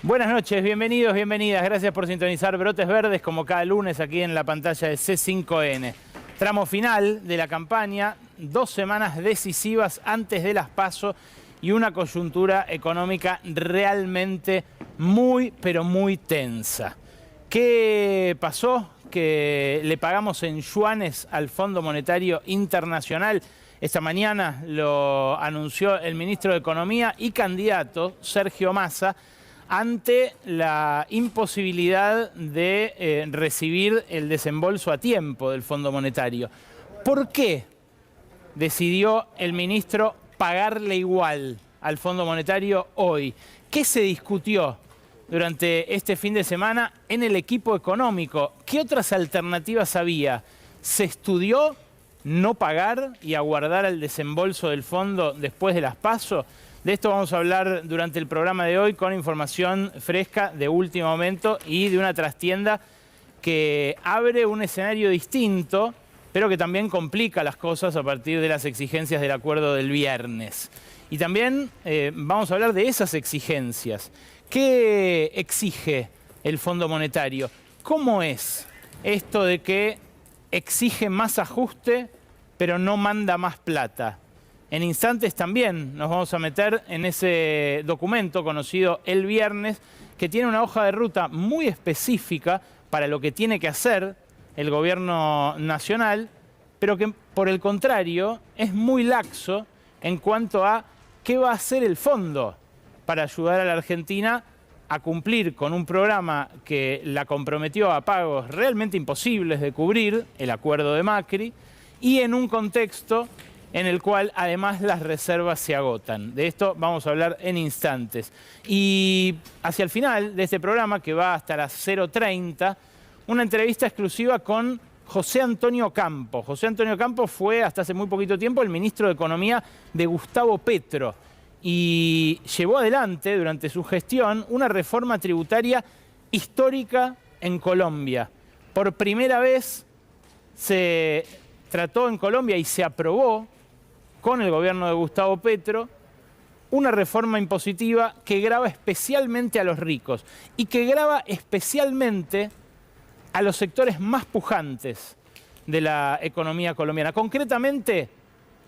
Buenas noches, bienvenidos, bienvenidas. Gracias por sintonizar Brotes Verdes como cada lunes aquí en la pantalla de C5N. Tramo final de la campaña, 2 semanas decisivas antes de las PASO y una coyuntura económica realmente muy, pero muy tensa. ¿Qué pasó? Que le pagamos en yuanes al Fondo Monetario Internacional. Esta mañana lo anunció el ministro de Economía y candidato Sergio Massa ante la imposibilidad de recibir el desembolso a tiempo del Fondo Monetario. ¿Por qué decidió el ministro pagarle igual al Fondo Monetario hoy? ¿Qué se discutió durante este fin de semana en el equipo económico? ¿Qué otras alternativas había? ¿Se estudió no pagar y aguardar el desembolso del fondo después de las PASO? De esto vamos a hablar durante el programa de hoy con información fresca de último momento y de una trastienda que abre un escenario distinto, pero que también complica las cosas a partir de las exigencias del acuerdo del viernes. Y también vamos a hablar de esas exigencias. ¿Qué exige el Fondo Monetario? ¿Cómo es esto de que exige más ajuste, pero no manda más plata? En instantes también nos vamos a meter en ese documento conocido el viernes, que tiene una hoja de ruta muy específica para lo que tiene que hacer el gobierno nacional, pero que por el contrario es muy laxo en cuanto a qué va a hacer el fondo para ayudar a la Argentina a cumplir con un programa que la comprometió a pagos realmente imposibles de cubrir, el acuerdo de Macri, y en un contexto en el cual además las reservas se agotan. De esto vamos a hablar en instantes. Y hacia el final de este programa, que va hasta las 0:30, una entrevista exclusiva con José Antonio Campo. José Antonio Campo fue hasta hace muy poquito tiempo el ministro de Economía de Gustavo Petro y llevó adelante durante su gestión una reforma tributaria histórica en Colombia. Por primera vez se trató en Colombia y se aprobó con el gobierno de Gustavo Petro una reforma impositiva que grava especialmente a los ricos y que grava especialmente a los sectores más pujantes de la economía colombiana, concretamente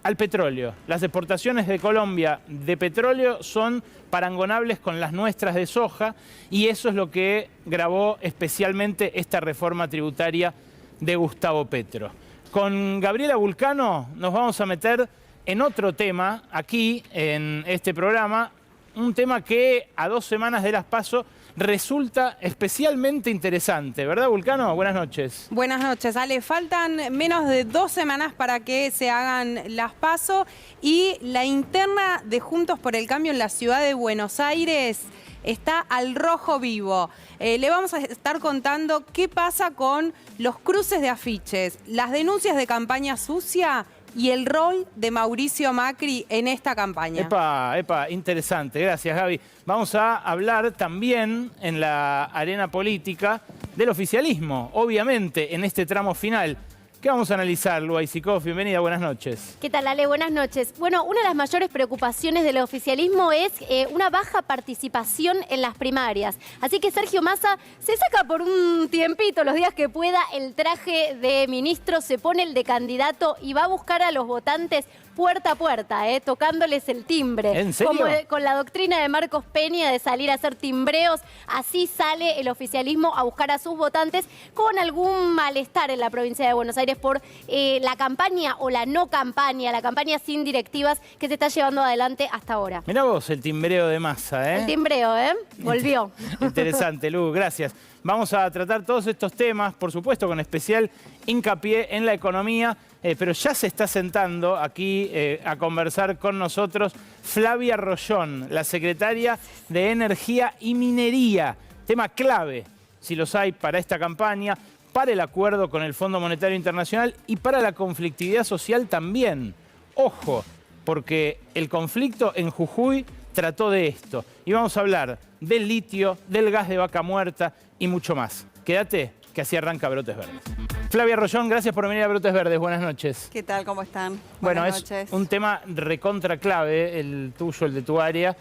al petróleo. Las exportaciones de Colombia de petróleo son parangonables con las nuestras de soja y eso es lo que gravó especialmente esta reforma tributaria de Gustavo Petro. Con Gabriela Vulcano nos vamos a meter en otro tema aquí en este programa, un tema que a 2 semanas de las PASO resulta especialmente interesante, ¿verdad, Vulcano? Buenas noches. Buenas noches, Ale. Faltan menos de 2 semanas para que se hagan las PASO y la interna de Juntos por el Cambio en la ciudad de Buenos Aires está al rojo vivo. Le vamos a estar contando qué pasa con los cruces de afiches, las denuncias de campaña sucia y el rol de Mauricio Macri en esta campaña. Epa, interesante. Gracias, Gaby. Vamos a hablar también en la arena política del oficialismo, obviamente, en este tramo final. ¿Qué vamos a analizar, Lua Isikov? Bienvenida, buenas noches. ¿Qué tal, Ale? Buenas noches. Bueno, una de las mayores preocupaciones del oficialismo es una baja participación en las primarias. Así que Sergio Massa se saca por un tiempito, los días que pueda, el traje de ministro, se pone el de candidato y va a buscar a los votantes puerta a puerta, tocándoles el timbre. ¿En serio? Como con la doctrina de Marcos Peña de salir a hacer timbreos, así sale el oficialismo a buscar a sus votantes con algún malestar en la provincia de Buenos Aires por la campaña o la no campaña, la campaña sin directivas que se está llevando adelante hasta ahora. Mirá vos el timbreo de Massa, ¿eh? El timbreo, volvió. Interesante, Lu, gracias. Vamos a tratar todos estos temas, por supuesto, con especial hincapié en la economía, pero ya se está sentando aquí a conversar con nosotros Flavia Rollón, la secretaria de Energía y Minería. Tema clave, si los hay, para esta campaña, para el acuerdo con el Fondo Monetario Internacional y para la conflictividad social también. Ojo, porque el conflicto en Jujuy trató de esto. Y vamos a hablar del litio, del gas de vaca muerta y mucho más. Quédate, que así arranca Brotes Verdes. Flavia Rollón, gracias por venir a Brotes Verdes. Buenas noches. ¿Qué tal? ¿Cómo están? Bueno, Buenas es noches. un tema recontra clave, el tuyo, el de tu área,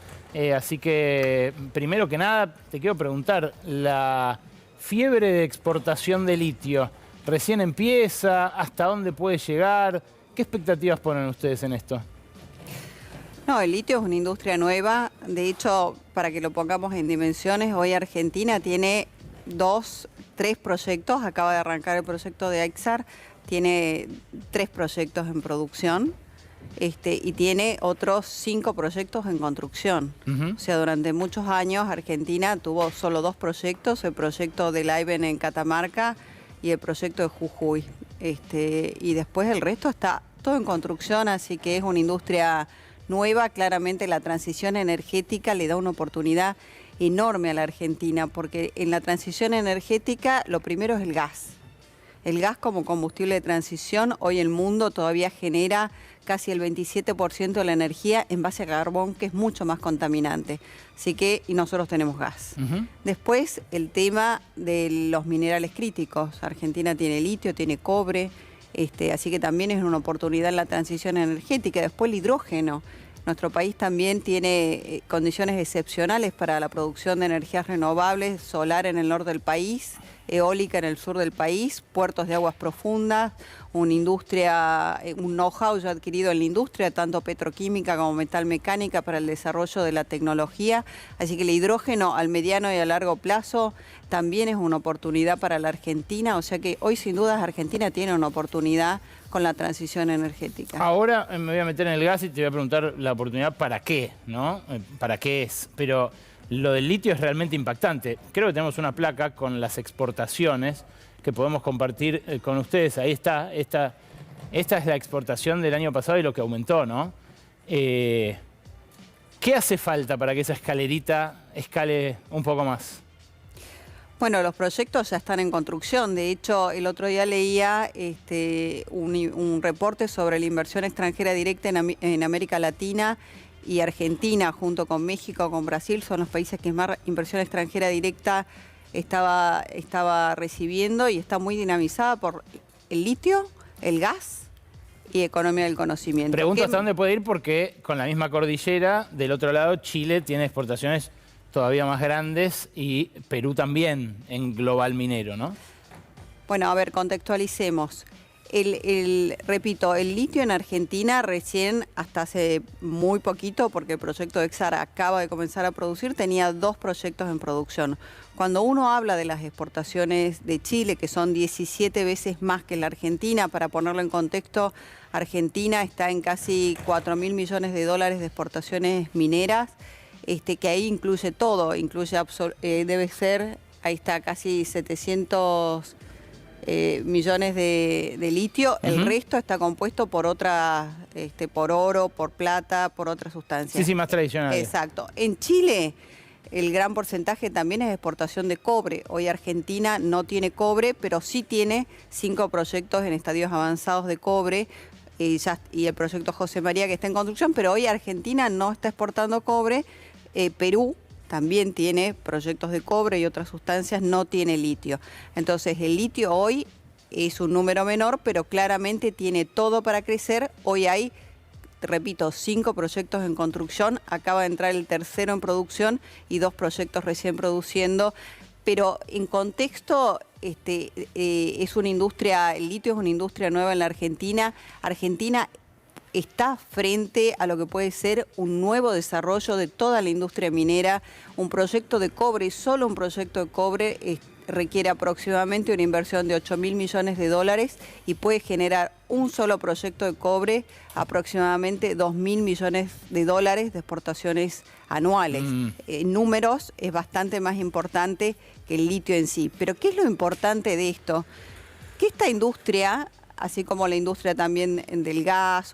Así que, primero que nada, te quiero preguntar, la fiebre de exportación de litio, ¿recién empieza? ¿Hasta dónde puede llegar? ¿Qué expectativas ponen ustedes en esto? No, el litio es una industria nueva. De hecho, para que lo pongamos en dimensiones, hoy Argentina tiene 3 proyectos. Acaba de arrancar el proyecto de Exar. Tiene 3 proyectos en producción y tiene otros 5 proyectos en construcción. O sea, durante muchos años Argentina tuvo solo 2 proyectos, el proyecto de Laiven en Catamarca y el proyecto de Jujuy. Y después el resto está todo en construcción, así que es una industria nueva. Claramente la transición energética le da una oportunidad enorme a la Argentina, porque en la transición energética lo primero es el gas. El gas como combustible de transición, hoy el mundo todavía genera casi el 27% de la energía en base a carbón, que es mucho más contaminante. Así que, y nosotros tenemos gas. Después, el tema de los minerales críticos. Argentina tiene litio, tiene cobre, así que también es una oportunidad en la transición energética. Después el hidrógeno. Nuestro país también tiene condiciones excepcionales para la producción de energías renovables, solar en el norte del país, eólica en el sur del país, puertos de aguas profundas, una industria, un know-how ya adquirido en la industria, tanto petroquímica como metalmecánica, para el desarrollo de la tecnología. Así que el hidrógeno al mediano y a largo plazo también es una oportunidad para la Argentina. O sea que hoy sin dudas Argentina tiene una oportunidad con la transición energética. Ahora me voy a meter en el gas y te voy a preguntar la oportunidad para qué, ¿no? ¿Para qué es? Pero lo del litio es realmente impactante. Creo que tenemos una placa con las exportaciones que podemos compartir con ustedes. Ahí está. Esta es la exportación del año pasado y lo que aumentó, ¿no? ¿Qué hace falta para que esa escalerita escale un poco más? Bueno, los proyectos ya están en construcción. De hecho, el otro día leía un reporte sobre la inversión extranjera directa en América Latina, y Argentina, junto con México, con Brasil, son los países que más inversión extranjera directa estaba recibiendo, y está muy dinamizada por el litio, el gas y economía del conocimiento. Pregunto hasta dónde puede ir, porque con la misma cordillera, del otro lado, Chile tiene exportaciones todavía más grandes y Perú también en global minero, ¿no? Bueno, a ver, contextualicemos. Repito, el litio en Argentina recién, hasta hace muy poquito, porque el proyecto de Exar acaba de comenzar a producir, tenía 2 proyectos en producción. Cuando uno habla de las exportaciones de Chile, que son 17 veces más que la Argentina, para ponerlo en contexto, Argentina está en casi 4.000 millones de dólares de exportaciones mineras, que ahí incluye todo, debe ser, ahí está, casi 700 millones de litio. El resto está compuesto por otras, por oro, por plata, por otras sustancias. Sí, más tradicionales. Exacto. En Chile, el gran porcentaje también es exportación de cobre. Hoy Argentina no tiene cobre, pero sí tiene 5 proyectos en estadios avanzados de cobre, y el proyecto José María, que está en construcción, pero hoy Argentina no está exportando cobre. Perú también tiene proyectos de cobre y otras sustancias, no tiene litio. Entonces el litio hoy es un número menor, pero claramente tiene todo para crecer. Hoy hay, repito, 5 proyectos en construcción, acaba de entrar el tercero en producción y 2 proyectos recién produciendo. Pero en contexto, es una industria, el litio es una industria nueva en la Argentina. Argentina está frente a lo que puede ser un nuevo desarrollo de toda la industria minera. Un proyecto de cobre, solo un proyecto de cobre, requiere aproximadamente una inversión de 8.000 millones de dólares y puede generar un solo proyecto de cobre aproximadamente 2.000 millones de dólares de exportaciones anuales. En números es bastante más importante que el litio en sí. Pero ¿qué es lo importante de esto? Que esta industria, así como la industria también del gas,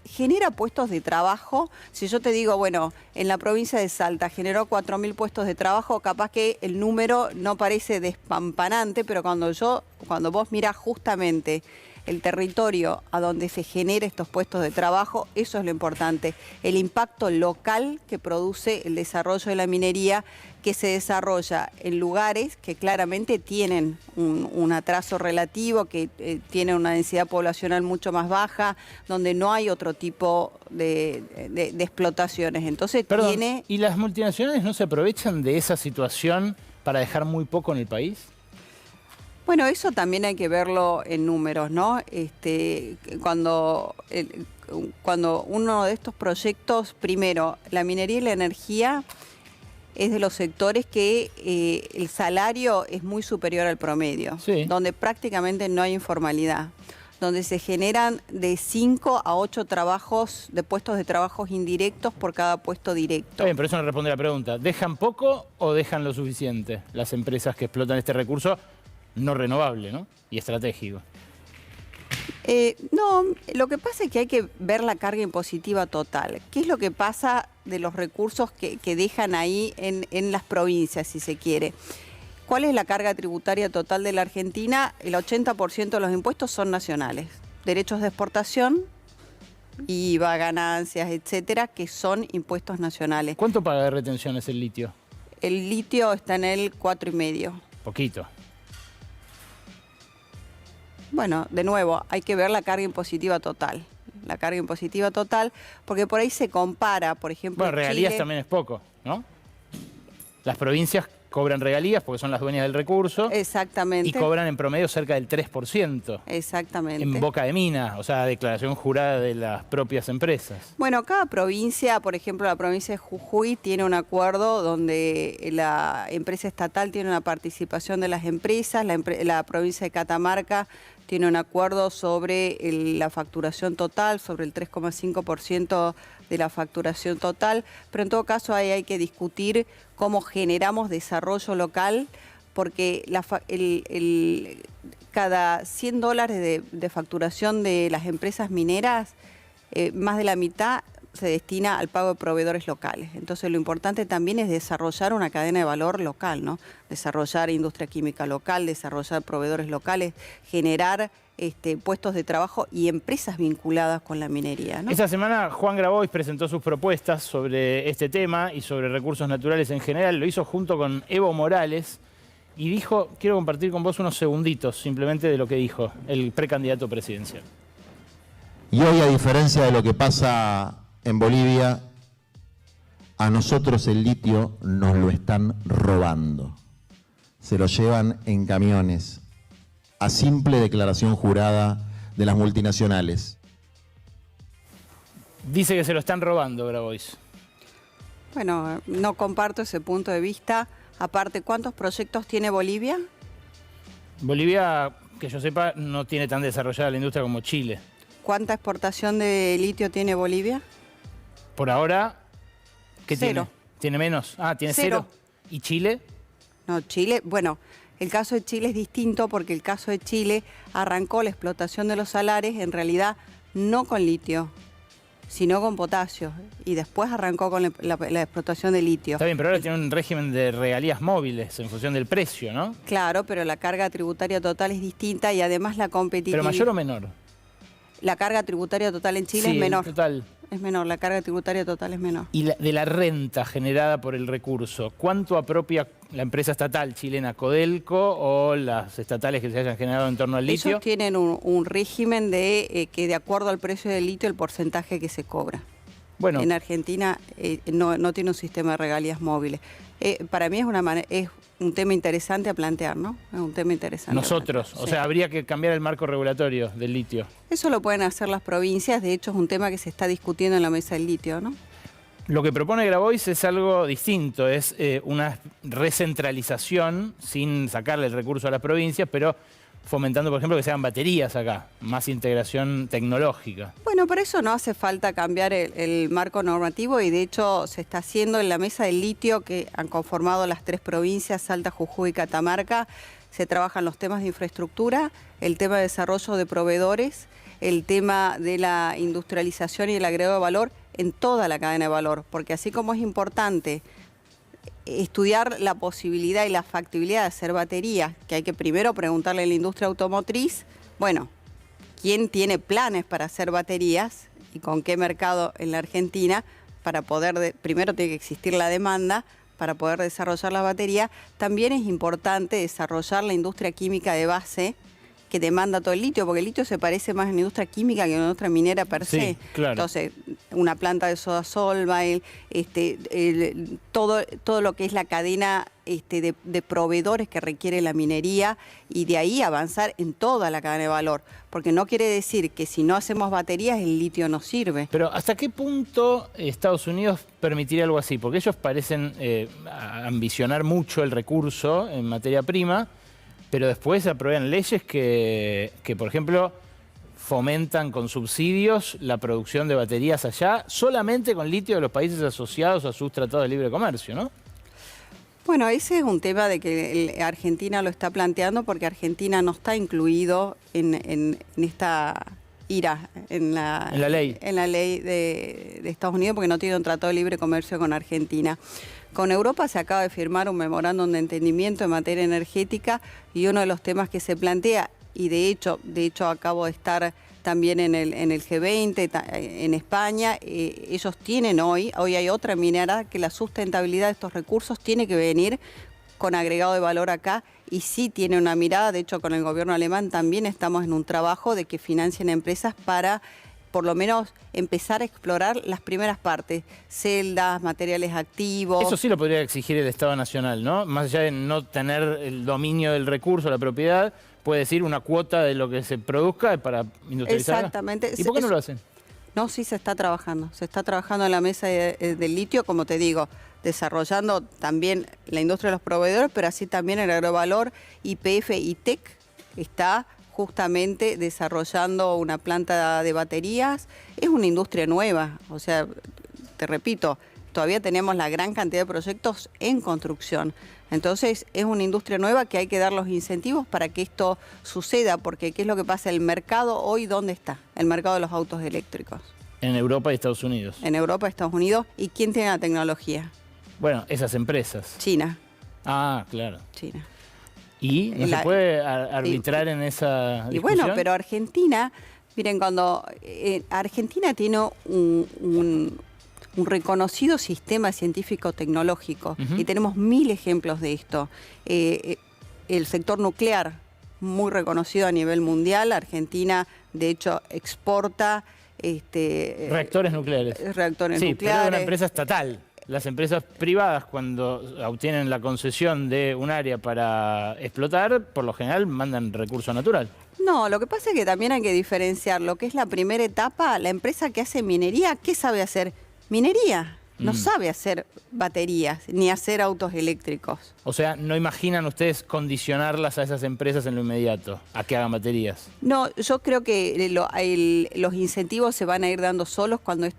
genera puestos de trabajo. Si yo te digo, bueno, en la provincia de Salta generó 4.000 puestos de trabajo, capaz que el número no parece despampanante, pero cuando vos mirás justamente el territorio a donde se genera estos puestos de trabajo, eso es lo importante. El impacto local que produce el desarrollo de la minería, que se desarrolla en lugares que claramente tienen un atraso relativo, que tienen una densidad poblacional mucho más baja, donde no hay otro tipo de explotaciones. Entonces Perdón, ¿y las multinacionales no se aprovechan de esa situación para dejar muy poco en el país? Bueno, eso también hay que verlo en números, ¿no? Cuando uno de estos proyectos, primero, la minería y la energía es de los sectores que el salario es muy superior al promedio, sí, donde prácticamente no hay informalidad, donde se generan de 5 a 8 trabajos, de puestos de trabajos indirectos por cada puesto directo. Está bien, pero eso no responde a la pregunta. ¿Dejan poco o dejan lo suficiente las empresas que explotan este recurso no renovable, ¿no? Y estratégico? No, lo que pasa es que hay que ver la carga impositiva total. ¿Qué es lo que pasa de los recursos que dejan ahí en las provincias, si se quiere? ¿Cuál es la carga tributaria total de la Argentina? El 80% de los impuestos son nacionales. Derechos de exportación, IVA, ganancias, etcétera, que son impuestos nacionales. ¿Cuánto paga de retenciones el litio? El litio está en el 4,5. Poquito. Bueno, de nuevo, hay que ver la carga impositiva total. La carga impositiva total, porque por ahí se compara, por ejemplo, Bueno, regalías Chile. también es poco, ¿no? Las provincias cobran regalías porque son las dueñas del recurso. Exactamente. Y cobran en promedio cerca del 3%. Exactamente. En boca de mina, o sea, declaración jurada de las propias empresas. Bueno, cada provincia, por ejemplo, la provincia de Jujuy tiene un acuerdo donde la empresa estatal tiene una participación de las empresas, la provincia de Catamarca tiene un acuerdo sobre la facturación total, sobre el 3,5% de la facturación total, pero en todo caso ahí hay que discutir cómo generamos desarrollo local, porque cada $100 de facturación de las empresas mineras, más de la mitad se destina al pago de proveedores locales. Entonces lo importante también es desarrollar una cadena de valor local, ¿no? Desarrollar industria química local, desarrollar proveedores locales, generar puestos de trabajo y empresas vinculadas con la minería, ¿no? Esta semana Juan Grabois presentó sus propuestas sobre este tema y sobre recursos naturales en general. Lo hizo junto con Evo Morales y dijo, quiero compartir con vos unos segunditos simplemente de lo que dijo el precandidato presidencial. Y hoy, a diferencia de lo que pasa en Bolivia, a nosotros el litio nos lo están robando. Se lo llevan en camiones, a simple declaración jurada de las multinacionales. Dice que se lo están robando, Grabois. Bueno, no comparto ese punto de vista. Aparte, ¿cuántos proyectos tiene Bolivia? Bolivia, que yo sepa, no tiene tan desarrollada la industria como Chile. ¿Cuánta exportación de litio tiene Bolivia? Por ahora, ¿qué Cero. tiene? ¿Tiene menos? Ah, tiene Cero. cero. ¿Y Chile? No, Chile, bueno, el caso de Chile es distinto porque el caso de Chile arrancó la explotación de los salares en realidad no con litio, sino con potasio, y después arrancó con la explotación de litio. Está bien, pero ahora tiene un régimen de regalías móviles en función del precio, ¿no? Claro, pero la carga tributaria total es distinta y además la competitividad. ¿Pero mayor o menor? La carga tributaria total en Chile Sí, es menor. total. Es menor, la carga tributaria total es menor. Y de la renta generada por el recurso, ¿cuánto apropia la empresa estatal chilena Codelco o las estatales que se hayan generado en torno al litio? Ellos tienen un régimen de que de acuerdo al precio del litio el porcentaje que se cobra. Bueno, En Argentina no tiene un sistema de regalías móviles. Para mí es un tema interesante a plantear, ¿no? Es un tema interesante. nosotros, o sea, habría que cambiar el marco regulatorio del litio. Eso lo pueden hacer las provincias, de hecho es un tema que se está discutiendo en la mesa del litio, ¿no? Lo que propone Grabois es algo distinto, es una recentralización sin sacarle el recurso a las provincias, pero fomentando, por ejemplo, que se hagan baterías acá, más integración tecnológica. Bueno, por eso no hace falta cambiar el marco normativo y de hecho se está haciendo en la mesa del litio que han conformado las 3 provincias, Salta, Jujuy y Catamarca. Se trabajan los temas de infraestructura, el tema de desarrollo de proveedores, el tema de la industrialización y el agregado de valor en toda la cadena de valor, porque así como es importante estudiar la posibilidad y la factibilidad de hacer baterías, que hay que primero preguntarle a la industria automotriz, bueno, quién tiene planes para hacer baterías y con qué mercado en la Argentina para poder, primero tiene que existir la demanda para poder desarrollar la batería. También es importante desarrollar la industria química de base que demanda todo el litio, porque el litio se parece más a una industria química que a una industria minera per se. Sí, claro. Entonces, una planta de soda solva, todo lo que es la cadena de proveedores que requiere la minería, y de ahí avanzar en toda la cadena de valor. Porque no quiere decir que si no hacemos baterías el litio no sirve. Pero ¿hasta qué punto Estados Unidos permitiría algo así? Porque ellos parecen ambicionar mucho el recurso en materia prima, pero después aprueban leyes que, por ejemplo, fomentan con subsidios la producción de baterías allá, solamente con litio de los países asociados a sus tratados de libre comercio, ¿no? Bueno, ese es un tema de que Argentina lo está planteando, porque Argentina no está incluido en esta IRA, en la ley de Estados Unidos, porque no tiene un tratado de libre comercio con Argentina. Con Europa se acaba de firmar un memorándum de entendimiento en materia energética, y uno de los temas que se plantea, y de hecho acabo de estar también en el G20, en España, ellos tienen hoy hay otra minera que la sustentabilidad de estos recursos tiene que venir con agregado de valor acá, y sí tiene una mirada. De hecho, con el gobierno alemán también estamos en un trabajo de que financien empresas para por lo menos empezar a explorar las primeras partes, celdas, materiales activos. Eso sí lo podría exigir el Estado Nacional, ¿no? Más allá de no tener el dominio del recurso, la propiedad, puede decir una cuota de lo que se produzca para industrializar. Exactamente. ¿Y por qué no lo hacen? No, sí se está trabajando. Se está trabajando en la mesa del litio, como te digo, desarrollando también la industria de los proveedores, pero así también el agrovalor. YPF y TEC está justamente desarrollando una planta de baterías. Es una industria nueva, o sea, te repito, todavía tenemos la gran cantidad de proyectos en construcción. Entonces es una industria nueva que hay que dar los incentivos para que esto suceda, porque ¿qué es lo que pasa? El mercado hoy, ¿dónde está? El mercado de los autos eléctricos. En Europa y Estados Unidos. En Europa y Estados Unidos. ¿Y quién tiene la tecnología? Bueno, esas empresas. China. Ah, claro. China. ¿Y no se puede arbitrar en esa discusión? Y bueno, pero Argentina, miren, cuando Argentina tiene un reconocido sistema científico-tecnológico, y tenemos 1000 ejemplos de esto. El sector nuclear, muy reconocido a nivel mundial. Argentina, de hecho, exporta reactores nucleares. Reactores sí, nucleares. Pero es una empresa estatal. Las empresas privadas, cuando obtienen la concesión de un área para explotar, por lo general mandan recurso natural. No, lo que pasa es que también hay que diferenciar lo que es la primera etapa. La empresa que hace minería, ¿qué sabe hacer? Minería. No sabe hacer baterías ni hacer autos eléctricos. O sea, ¿no imaginan ustedes condicionarlas a esas empresas en lo inmediato, a que hagan baterías? No, yo creo que los incentivos se van a ir dando solos cuando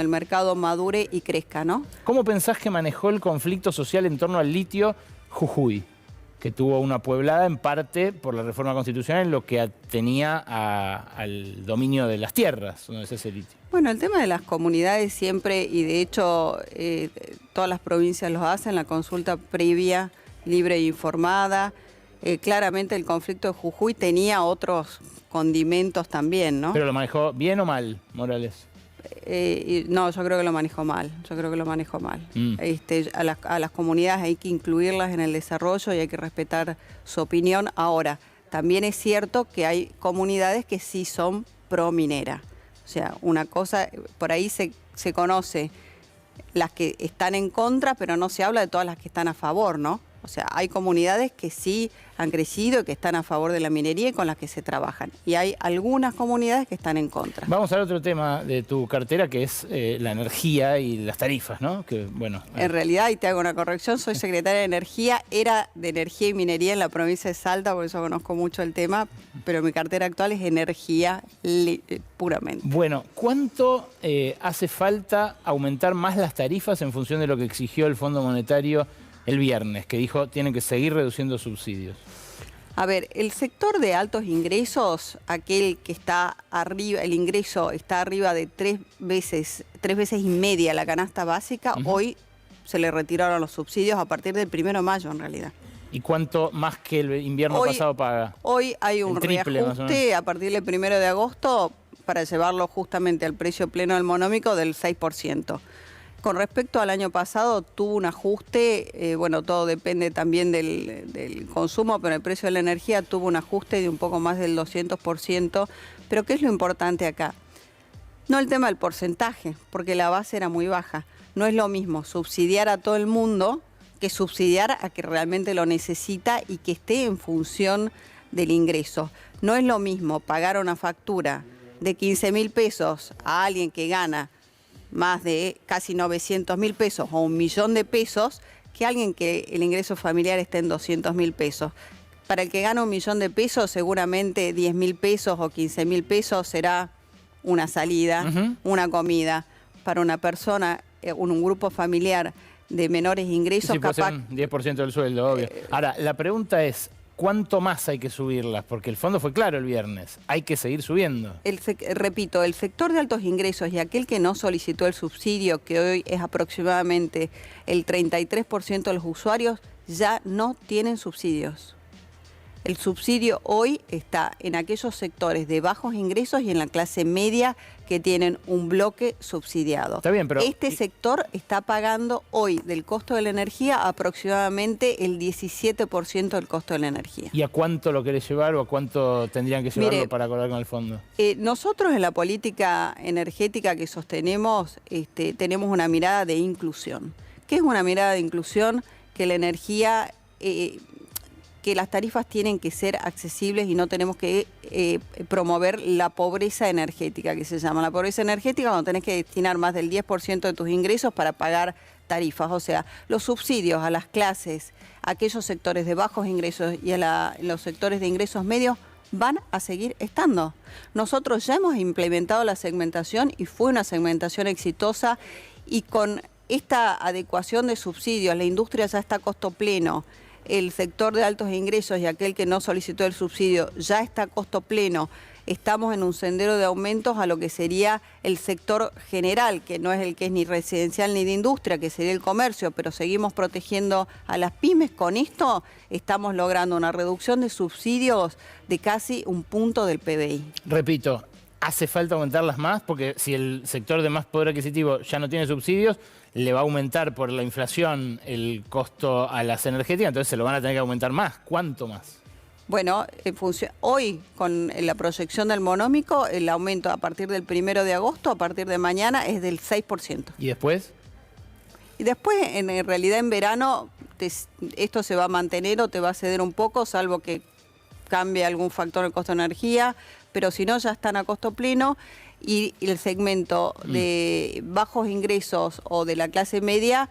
el mercado madure y crezca, ¿no? ¿Cómo pensás que manejó el conflicto social en torno al litio Jujuy, que tuvo una pueblada en parte por la reforma constitucional en lo que atenía al dominio de las tierras donde se hace litio? Bueno, el tema de las comunidades siempre, y de hecho todas las provincias lo hacen, la consulta previa, libre e informada. Claramente el conflicto de Jujuy tenía otros condimentos también, ¿no? ¿Pero lo manejó bien o mal, Morales? No, yo creo que lo manejó mal. A las comunidades hay que incluirlas en el desarrollo y hay que respetar su opinión. Ahora, también es cierto que hay comunidades que sí son pro minera. O sea, una cosa, por ahí se conoce las que están en contra, pero no se habla de todas las que están a favor, ¿no? O sea, hay comunidades que sí han crecido y que están a favor de la minería y con las que se trabajan. Y hay algunas comunidades que están en contra. Vamos al otro tema de tu cartera, que es la energía y las tarifas, ¿no? Que, bueno, en realidad, y te hago una corrección, soy secretaria de Energía, era de Energía y Minería en la provincia de Salta, por eso conozco mucho el tema, pero mi cartera actual es Energía puramente. Bueno, ¿cuánto hace falta aumentar más las tarifas en función de lo que exigió el Fondo Monetario el viernes, que dijo tienen que seguir reduciendo subsidios? A ver, el sector de altos ingresos, aquel que está arriba, el ingreso está arriba de 3 veces y media la canasta básica, hoy se le retiraron los subsidios a partir del 1 de mayo en realidad. ¿Y cuánto más que el invierno pasado paga? Hoy hay un El triple, más o reajuste menos. a partir del 1 de agosto para llevarlo justamente al precio pleno del monómico del 6%. Con respecto al año pasado, tuvo un ajuste, bueno, todo depende también del consumo, pero el precio de la energía tuvo un ajuste de un poco más del 200%. Pero ¿qué es lo importante acá? No el tema del porcentaje, porque la base era muy baja. No es lo mismo subsidiar a todo el mundo que subsidiar a que realmente lo necesita y que esté en función del ingreso. No es lo mismo pagar una factura de 15.000 pesos a alguien que gana más de casi 900.000 pesos o 1.000.000 de pesos que alguien que el ingreso familiar esté en 200.000 pesos. Para el que gana 1.000.000 de pesos, seguramente 10.000 pesos o 15.000 pesos será una salida, una comida. Para una persona, un grupo familiar de menores ingresos, Sí, puede ser capaz... un 10% del sueldo, obvio. Ahora, la pregunta es, ¿cuánto más hay que subirlas? Porque el fondo fue claro el viernes, hay que seguir subiendo. Repito, el sector de altos ingresos y aquel que no solicitó el subsidio, que hoy es aproximadamente el 33% de los usuarios, ya no tienen subsidios. El subsidio hoy está en aquellos sectores de bajos ingresos y en la clase media que tienen un bloque subsidiado. Está bien, pero... Este sector está pagando hoy del costo de la energía aproximadamente el 17% del costo de la energía. ¿Y a cuánto lo querés llevar o a cuánto tendrían que llevarlo Mire, para acordar con el fondo? Nosotros en la política energética que sostenemos tenemos una mirada de inclusión. ¿Qué es una mirada de inclusión? Que la energía... que las tarifas tienen que ser accesibles y no tenemos que promover la pobreza energética, que se llama. La pobreza energética cuando tenés que destinar más del 10% de tus ingresos para pagar tarifas. O sea, los subsidios a las clases, a aquellos sectores de bajos ingresos y a los sectores de ingresos medios van a seguir estando. Nosotros ya hemos implementado la segmentación y fue una segmentación exitosa, y con esta adecuación de subsidios la industria ya está a costo pleno. El sector de altos ingresos y aquel que no solicitó el subsidio ya está a costo pleno. Estamos en un sendero de aumentos a lo que sería el sector general, que no es el que es ni residencial ni de industria, que sería el comercio, pero seguimos protegiendo a las pymes. Con esto estamos logrando una reducción de subsidios de casi un punto del PBI. Repito, ¿hace falta aumentarlas más? Porque si el sector de más poder adquisitivo ya no tiene subsidios, le va a aumentar por la inflación el costo a las energéticas, entonces se lo van a tener que aumentar más. ¿Cuánto más? Bueno, hoy con la proyección del monómico, el aumento a partir del 1 de agosto, a partir de mañana, es del 6%. ¿Y después? Y después, en realidad, en verano, esto se va a mantener o te va a ceder un poco, salvo que cambie algún factor en el costo de energía, pero si no, ya están a costo pleno. Y el segmento de bajos ingresos o de la clase media,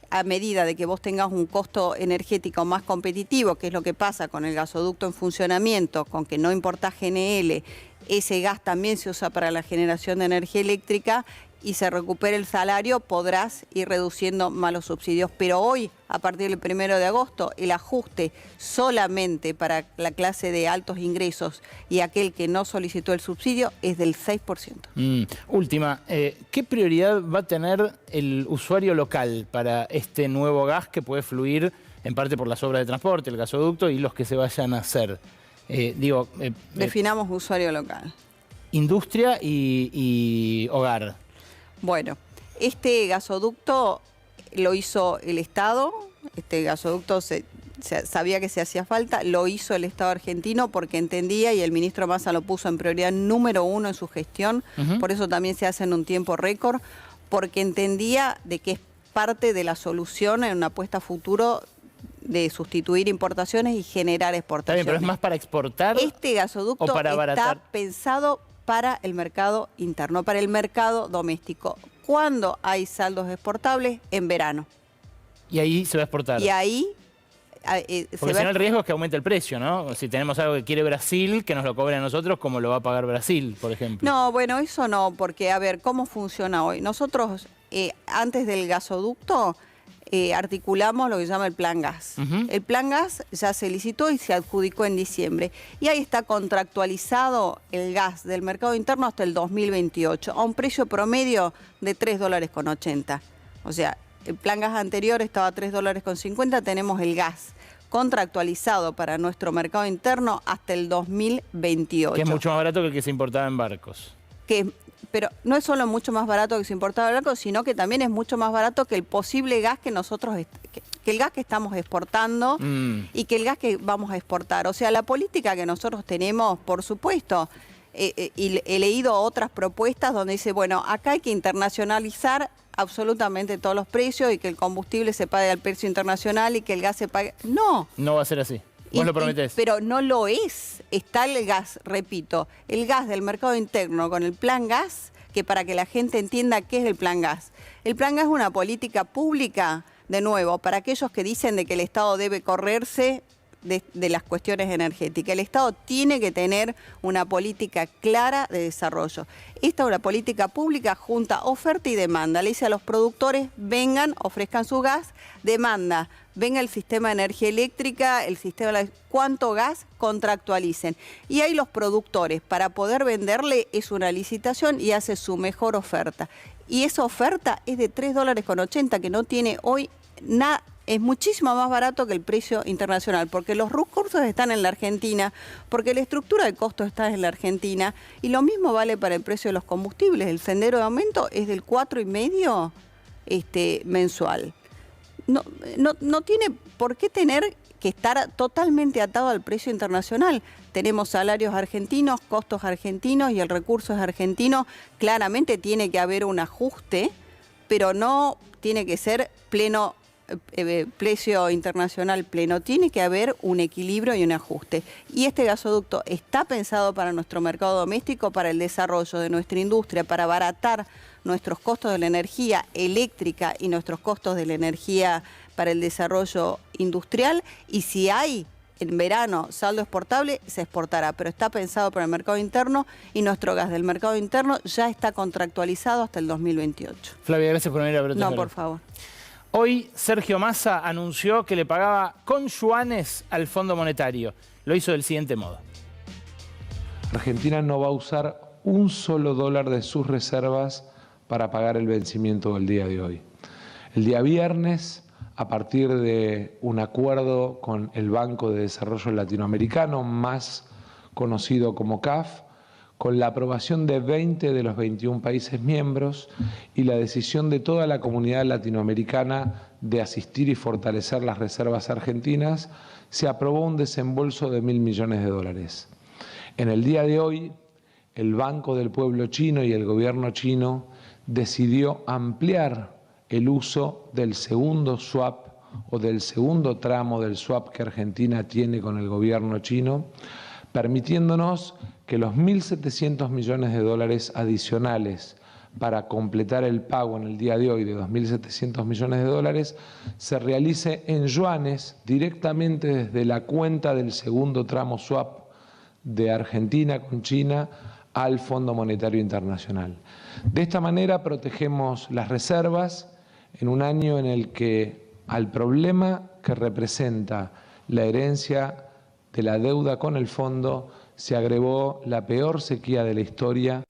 a medida de que vos tengas un costo energético más competitivo, que es lo que pasa con el gasoducto en funcionamiento, con que no importa GNL, ese gas también se usa para la generación de energía eléctrica y se recupera el salario, podrás ir reduciendo más los subsidios. Pero hoy, a partir del 1 de agosto, el ajuste solamente para la clase de altos ingresos y aquel que no solicitó el subsidio es del 6%. Última, ¿qué prioridad va a tener el usuario local para este nuevo gas que puede fluir en parte por las obras de transporte, el gasoducto y los que se vayan a hacer? Definamos usuario local. Industria y hogar. Bueno, este gasoducto lo hizo el Estado, este gasoducto se sabía que se hacía falta, lo hizo el Estado argentino porque entendía, y el ministro Massa lo puso en prioridad número 1 en su gestión, por eso también se hace en un tiempo récord, porque entendía de que es parte de la solución en una apuesta a futuro de sustituir importaciones y generar exportaciones. Está bien, pero es más para exportar. Este gasoducto o para abaratar. Está pensado para el mercado interno, para el mercado doméstico. ¿Cuándo hay saldos exportables? En verano. Y ahí se va a exportar. Y ahí porque si no el riesgo es que aumente el precio, ¿no? Si tenemos algo que quiere Brasil, que nos lo cobre a nosotros, como lo va a pagar Brasil, por ejemplo. No, bueno, eso no, porque a ver, ¿cómo funciona hoy? Nosotros, antes del gasoducto, articulamos lo que se llama el Plan Gas. El Plan Gas ya se licitó y se adjudicó en diciembre. Y ahí está contractualizado el gas del mercado interno hasta el 2028, a un precio promedio de $3,80. O sea, el Plan Gas anterior estaba a $3,50, tenemos el gas contractualizado para nuestro mercado interno hasta el 2028. Que es mucho más barato que el que se importaba en barcos. Pero no es solo mucho más barato que se importaba en barcos, sino que también es mucho más barato que el posible gas que nosotros, que el gas que estamos exportando y que el gas que vamos a exportar. O sea, la política que nosotros tenemos, por supuesto, y he leído otras propuestas donde dice, bueno, acá hay que internacionalizar absolutamente todos los precios y que el combustible se pague al precio internacional y que el gas se pague. No. No va a ser así. Vos lo prometés. Pero no lo es. Está el gas, repito, el gas del mercado interno con el plan gas, que para que la gente entienda qué es el plan gas. El plan gas es una política pública, de nuevo, para aquellos que dicen de que el Estado debe correrse de las cuestiones energéticas. El Estado tiene que tener una política clara de desarrollo. Esta es una política pública junta oferta y demanda. Le dice a los productores, vengan, ofrezcan su gas, demanda, venga el sistema de energía eléctrica, el sistema de cuánto gas contractualicen. Y ahí los productores, para poder venderle, es una licitación y hace su mejor oferta. Y esa oferta es de $3.80, que no tiene hoy nada. Es muchísimo más barato que el precio internacional, porque los recursos están en la Argentina, porque la estructura de costos está en la Argentina, y lo mismo vale para el precio de los combustibles. El sendero de aumento es del 4,5 mensual. No tiene por qué tener que estar totalmente atado al precio internacional. Tenemos salarios argentinos, costos argentinos y el recurso es argentino. Claramente tiene que haber un ajuste, pero no tiene que ser pleno precio internacional pleno. Tiene que haber un equilibrio y un ajuste. Y este gasoducto está pensado para nuestro mercado doméstico, para el desarrollo de nuestra industria, para abaratar nuestros costos de la energía eléctrica y nuestros costos de la energía para el desarrollo industrial. Y si hay en verano saldo exportable, se exportará, pero está pensado para el mercado interno y nuestro gas del mercado interno ya está contractualizado hasta el 2028. Flavia, gracias por venir a Brotes. No, por favor. Hoy Sergio Massa anunció que le pagaba con yuanes al Fondo Monetario. Lo hizo del siguiente modo. Argentina no va a usar un solo dólar de sus reservas para pagar el vencimiento del día de hoy. El día viernes, a partir de un acuerdo con el Banco de Desarrollo Latinoamericano, más conocido como CAF, con la aprobación de 20 de los 21 países miembros y la decisión de toda la comunidad latinoamericana de asistir y fortalecer las reservas argentinas, se aprobó un desembolso de $1.000 millones. En el día de hoy, el Banco del Pueblo Chino y el gobierno chino decidió ampliar el uso del segundo swap o del segundo tramo del swap que Argentina tiene con el gobierno chino, permitiéndonos que los $1.700 millones adicionales para completar el pago en el día de hoy de $2.700 millones se realice en yuanes directamente desde la cuenta del segundo tramo swap de Argentina con China al Fondo Monetario Internacional. De esta manera protegemos las reservas en un año en el que al problema que representa la herencia de la deuda con el fondo se agregó la peor sequía de la historia.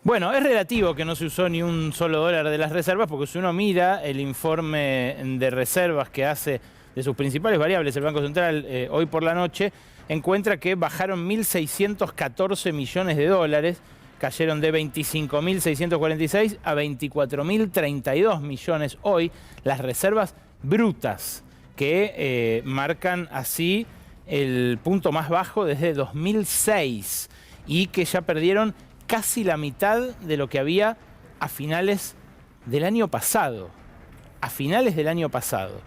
Bueno, es relativo que no se usó ni un solo dólar de las reservas, porque si uno mira el informe de reservas que hace de sus principales variables el Banco Central hoy por la noche, encuentra que bajaron 1.614 millones de dólares, cayeron de 25.646 a 24.032 millones hoy, las reservas brutas, que marcan así el punto más bajo desde 2006 y que ya perdieron casi la mitad de lo que había a finales del año pasado. A finales del año pasado.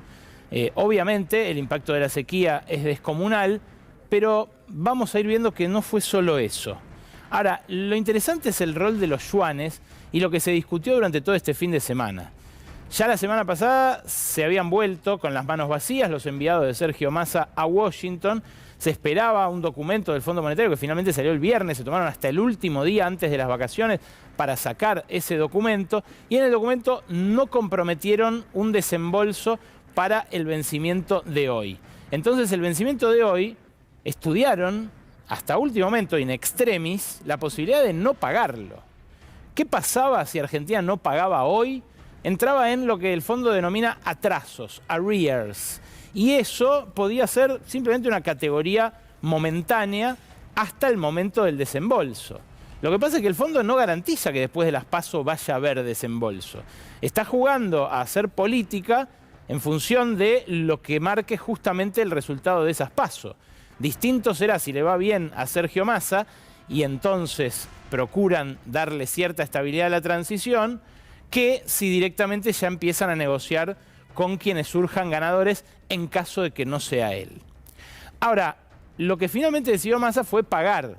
Obviamente el impacto de la sequía es descomunal, pero vamos a ir viendo que no fue solo eso. Ahora, lo interesante es el rol de los yuanes y lo que se discutió durante todo este fin de semana. Ya la semana pasada se habían vuelto con las manos vacías los enviados de Sergio Massa a Washington. Se esperaba un documento del Fondo Monetario que finalmente salió el viernes. Se tomaron hasta el último día antes de las vacaciones para sacar ese documento. Y en el documento no comprometieron un desembolso para el vencimiento de hoy. Entonces el vencimiento de hoy estudiaron hasta último momento, in extremis, la posibilidad de no pagarlo. ¿Qué pasaba si Argentina no pagaba hoy entraba en lo que el fondo denomina atrasos, arrears. Y eso podía ser simplemente una categoría momentánea hasta el momento del desembolso. Lo que pasa es que el fondo no garantiza que después de las PASO vaya a haber desembolso. Está jugando a hacer política en función de lo que marque justamente el resultado de esas PASO. Distinto será si le va bien a Sergio Massa y entonces procuran darle cierta estabilidad a la transición, que si directamente ya empiezan a negociar con quienes surjan ganadores en caso de que no sea él. Ahora, lo que finalmente decidió Massa fue pagar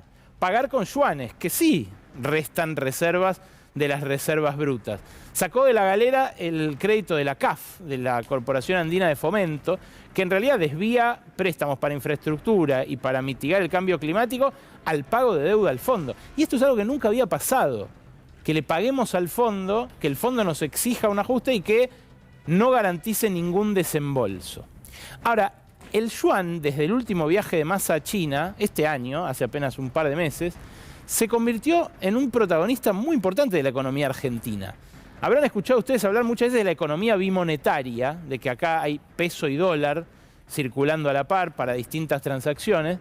con yuanes, que sí restan reservas de las reservas brutas. Sacó de la galera el crédito de la CAF, de la Corporación Andina de Fomento, que en realidad desvía préstamos para infraestructura y para mitigar el cambio climático al pago de deuda al fondo. Y esto es algo que nunca había pasado, que le paguemos al fondo, que el fondo nos exija un ajuste y que no garantice ningún desembolso. Ahora, el yuan, desde el último viaje de Massa a China, este año, hace apenas un par de meses, se convirtió en un protagonista muy importante de la economía argentina. Habrán escuchado ustedes hablar muchas veces de la economía bimonetaria, de que acá hay peso y dólar circulando a la par para distintas transacciones,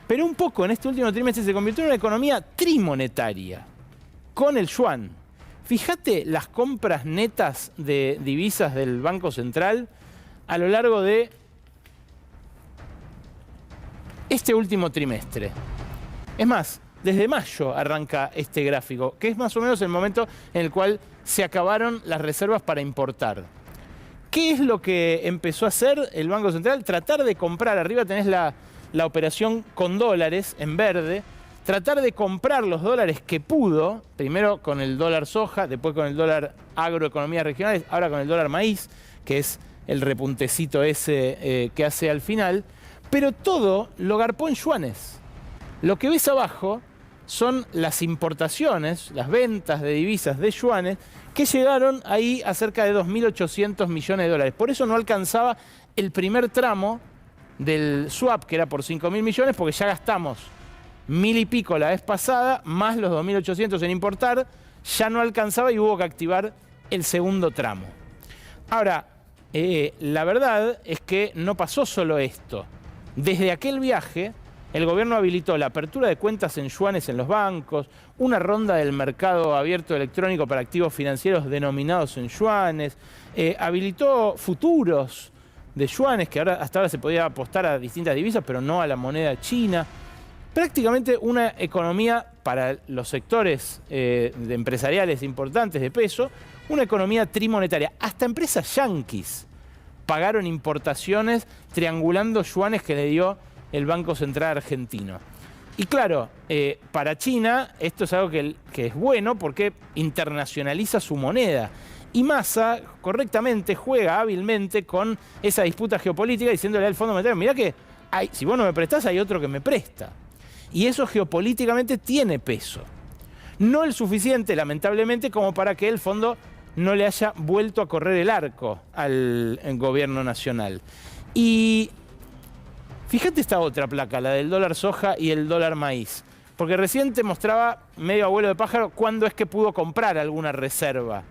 pero un poco en este último trimestre se convirtió en una economía trimonetaria, con el yuan. Fíjate las compras netas de divisas del Banco Central a lo largo de este último trimestre. Es más, desde mayo arranca este gráfico, que es más o menos el momento en el cual se acabaron las reservas para importar. ¿Qué es lo que empezó a hacer el Banco Central? Tratar de comprar, arriba tenés la operación con dólares en verde, tratar de comprar los dólares que pudo, primero con el dólar soja, después con el dólar agroeconomías regionales, ahora con el dólar maíz, que es el repuntecito ese que hace al final, pero todo lo garpó en yuanes. Lo que ves abajo son las importaciones, las ventas de divisas de yuanes, que llegaron ahí a cerca de 2.800 millones de dólares. Por eso no alcanzaba el primer tramo del swap, que era por 5.000 millones, porque ya gastamos 1.000 y pico la vez pasada, más los 2.800 en importar, ya no alcanzaba y hubo que activar el segundo tramo. Ahora, la verdad es que no pasó solo esto. Desde aquel viaje, el gobierno habilitó la apertura de cuentas en yuanes en los bancos, una ronda del mercado abierto electrónico para activos financieros denominados en yuanes, habilitó futuros de yuanes, que hasta ahora se podía apostar a distintas divisas, pero no a la moneda china. Prácticamente una economía para los sectores empresariales importantes de peso, una economía trimonetaria. Hasta empresas yanquis pagaron importaciones triangulando yuanes que le dio el Banco Central argentino. Y claro, para China esto es algo que es bueno porque internacionaliza su moneda. Y Massa correctamente juega hábilmente con esa disputa geopolítica diciéndole al Fondo Monetario, mirá que si vos no me prestás hay otro que me presta. Y eso geopolíticamente tiene peso. No el suficiente, lamentablemente, como para que el fondo no le haya vuelto a correr el arco al gobierno nacional. Y fíjate esta otra placa, la del dólar soja y el dólar maíz. Porque recién te mostraba, medio abuelo de pájaro, cuándo es que pudo comprar alguna reserva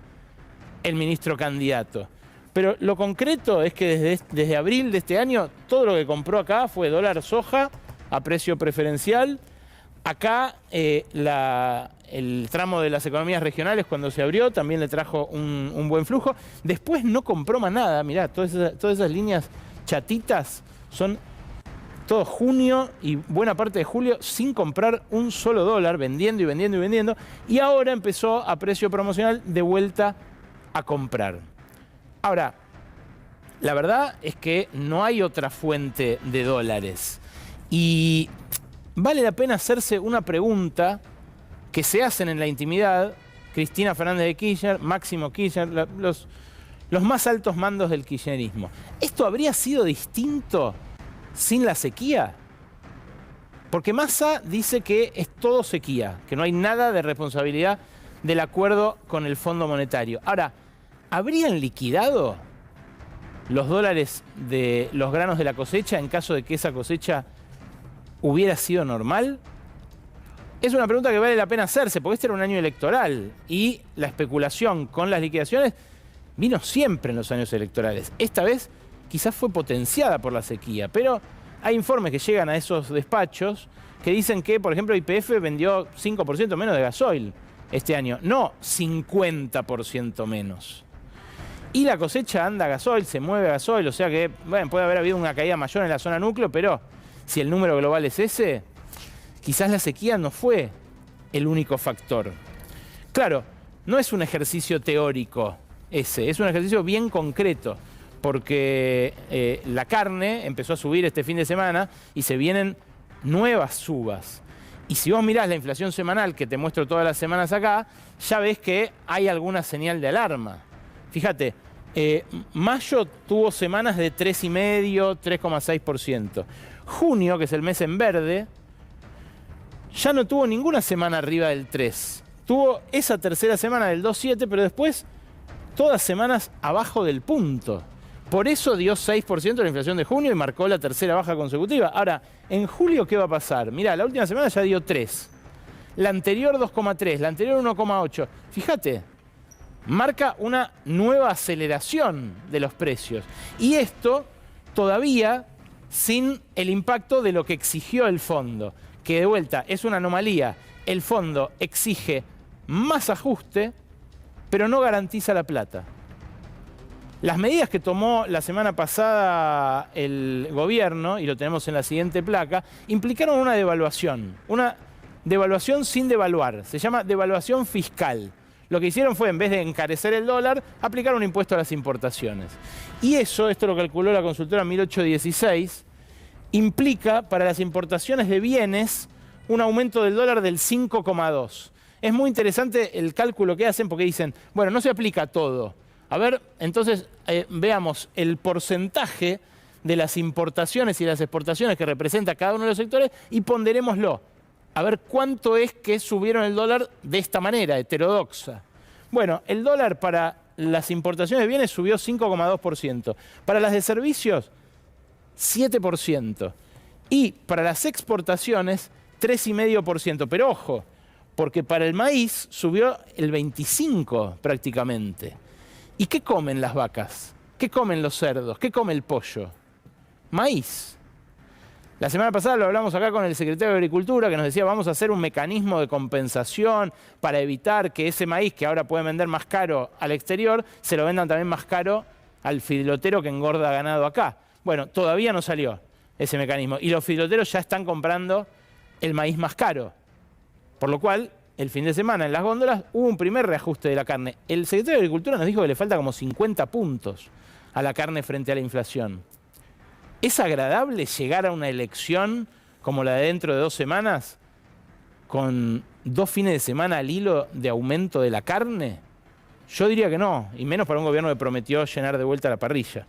el ministro candidato. Pero lo concreto es que desde abril de este año, todo lo que compró acá fue dólar soja a precio preferencial. Acá el tramo de las economías regionales cuando se abrió también le trajo un buen flujo. Después no compró más nada. Mirá, todas esas líneas chatitas son todo junio y buena parte de julio sin comprar un solo dólar, vendiendo y vendiendo y vendiendo. Y ahora empezó a precio promocional de vuelta a comprar. Ahora, la verdad es que no hay otra fuente de dólares. Y vale la pena hacerse una pregunta que se hacen en la intimidad Cristina Fernández de Kirchner, Máximo Kirchner, los más altos mandos del kirchnerismo. ¿Esto habría sido distinto sin la sequía? Porque Massa dice que es todo sequía, que no hay nada de responsabilidad del acuerdo con el Fondo Monetario. Ahora, ¿habrían liquidado los dólares de los granos de la cosecha en caso de que esa cosecha hubiera sido normal? Es una pregunta que vale la pena hacerse, porque este era un año electoral y la especulación con las liquidaciones vino siempre en los años electorales. Esta vez quizás fue potenciada por la sequía, pero hay informes que llegan a esos despachos que dicen que, por ejemplo, YPF vendió 5% menos de gasoil este año, no 50% menos. Y la cosecha anda a gasoil, se mueve a gasoil, o sea que bueno, puede haber habido una caída mayor en la zona núcleo, pero si el número global es ese, quizás la sequía no fue el único factor. Claro, no es un ejercicio teórico ese, es un ejercicio bien concreto, porque la carne empezó a subir este fin de semana y se vienen nuevas subas. Y si vos mirás la inflación semanal, que te muestro todas las semanas acá, ya ves que hay alguna señal de alarma. Fíjate, mayo tuvo semanas de 3,5%, 3,6%. Junio, que es el mes en verde, ya no tuvo ninguna semana arriba del 3%. Tuvo esa tercera semana del 2,7%, pero después todas semanas abajo del punto. Por eso dio 6% la inflación de junio y marcó la tercera baja consecutiva. Ahora, en julio, ¿qué va a pasar? Mirá, la última semana ya dio 3%. La anterior 2,3%, la anterior 1,8%. Fíjate, marca una nueva aceleración de los precios. Y esto todavía sin el impacto de lo que exigió el fondo, que de vuelta es una anomalía. El fondo exige más ajuste, pero no garantiza la plata. Las medidas que tomó la semana pasada el gobierno, y lo tenemos en la siguiente placa, implicaron una devaluación sin devaluar. Se llama devaluación fiscal. Lo que hicieron fue, en vez de encarecer el dólar, aplicar un impuesto a las importaciones. Y eso, esto lo calculó la consultora 1816, implica para las importaciones de bienes un aumento del dólar del 5,2%. Es muy interesante el cálculo que hacen porque dicen, bueno, no se aplica todo. A ver, entonces veamos el porcentaje de las importaciones y las exportaciones que representa cada uno de los sectores y ponderémoslo. A ver cuánto es que subieron el dólar de esta manera, heterodoxa. Bueno, el dólar para las importaciones de bienes subió 5,2%. Para las de servicios, 7%. Y para las exportaciones, 3,5%. Pero ojo, porque para el maíz subió el 25% prácticamente. ¿Y qué comen las vacas? ¿Qué comen los cerdos? ¿Qué come el pollo? Maíz. La semana pasada lo hablamos acá con el secretario de Agricultura, que nos decía vamos a hacer un mecanismo de compensación para evitar que ese maíz que ahora pueden vender más caro al exterior, se lo vendan también más caro al feedlotero que engorda ganado acá. Bueno, todavía no salió ese mecanismo y los feedloteros ya están comprando el maíz más caro. Por lo cual, el fin de semana en las góndolas hubo un primer reajuste de la carne. El secretario de Agricultura nos dijo que le falta como 50 puntos a la carne frente a la inflación. ¿Es agradable llegar a una elección como la de dentro de 2 semanas con 2 fines de semana al hilo de aumento de la carne? Yo diría que no, y menos para un gobierno que prometió llenar de vuelta la parrilla.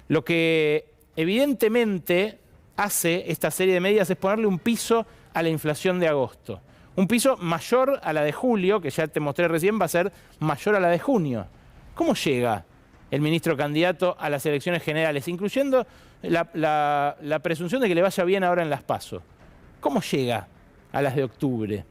Lo que evidentemente hace esta serie de medidas es ponerle un piso a la inflación de agosto. Un piso mayor a la de julio, que ya te mostré recién, va a ser mayor a la de junio. ¿Cómo llega el ministro candidato a las elecciones generales, incluyendo la presunción de que le vaya bien ahora en las PASO? ¿Cómo llega a las de octubre?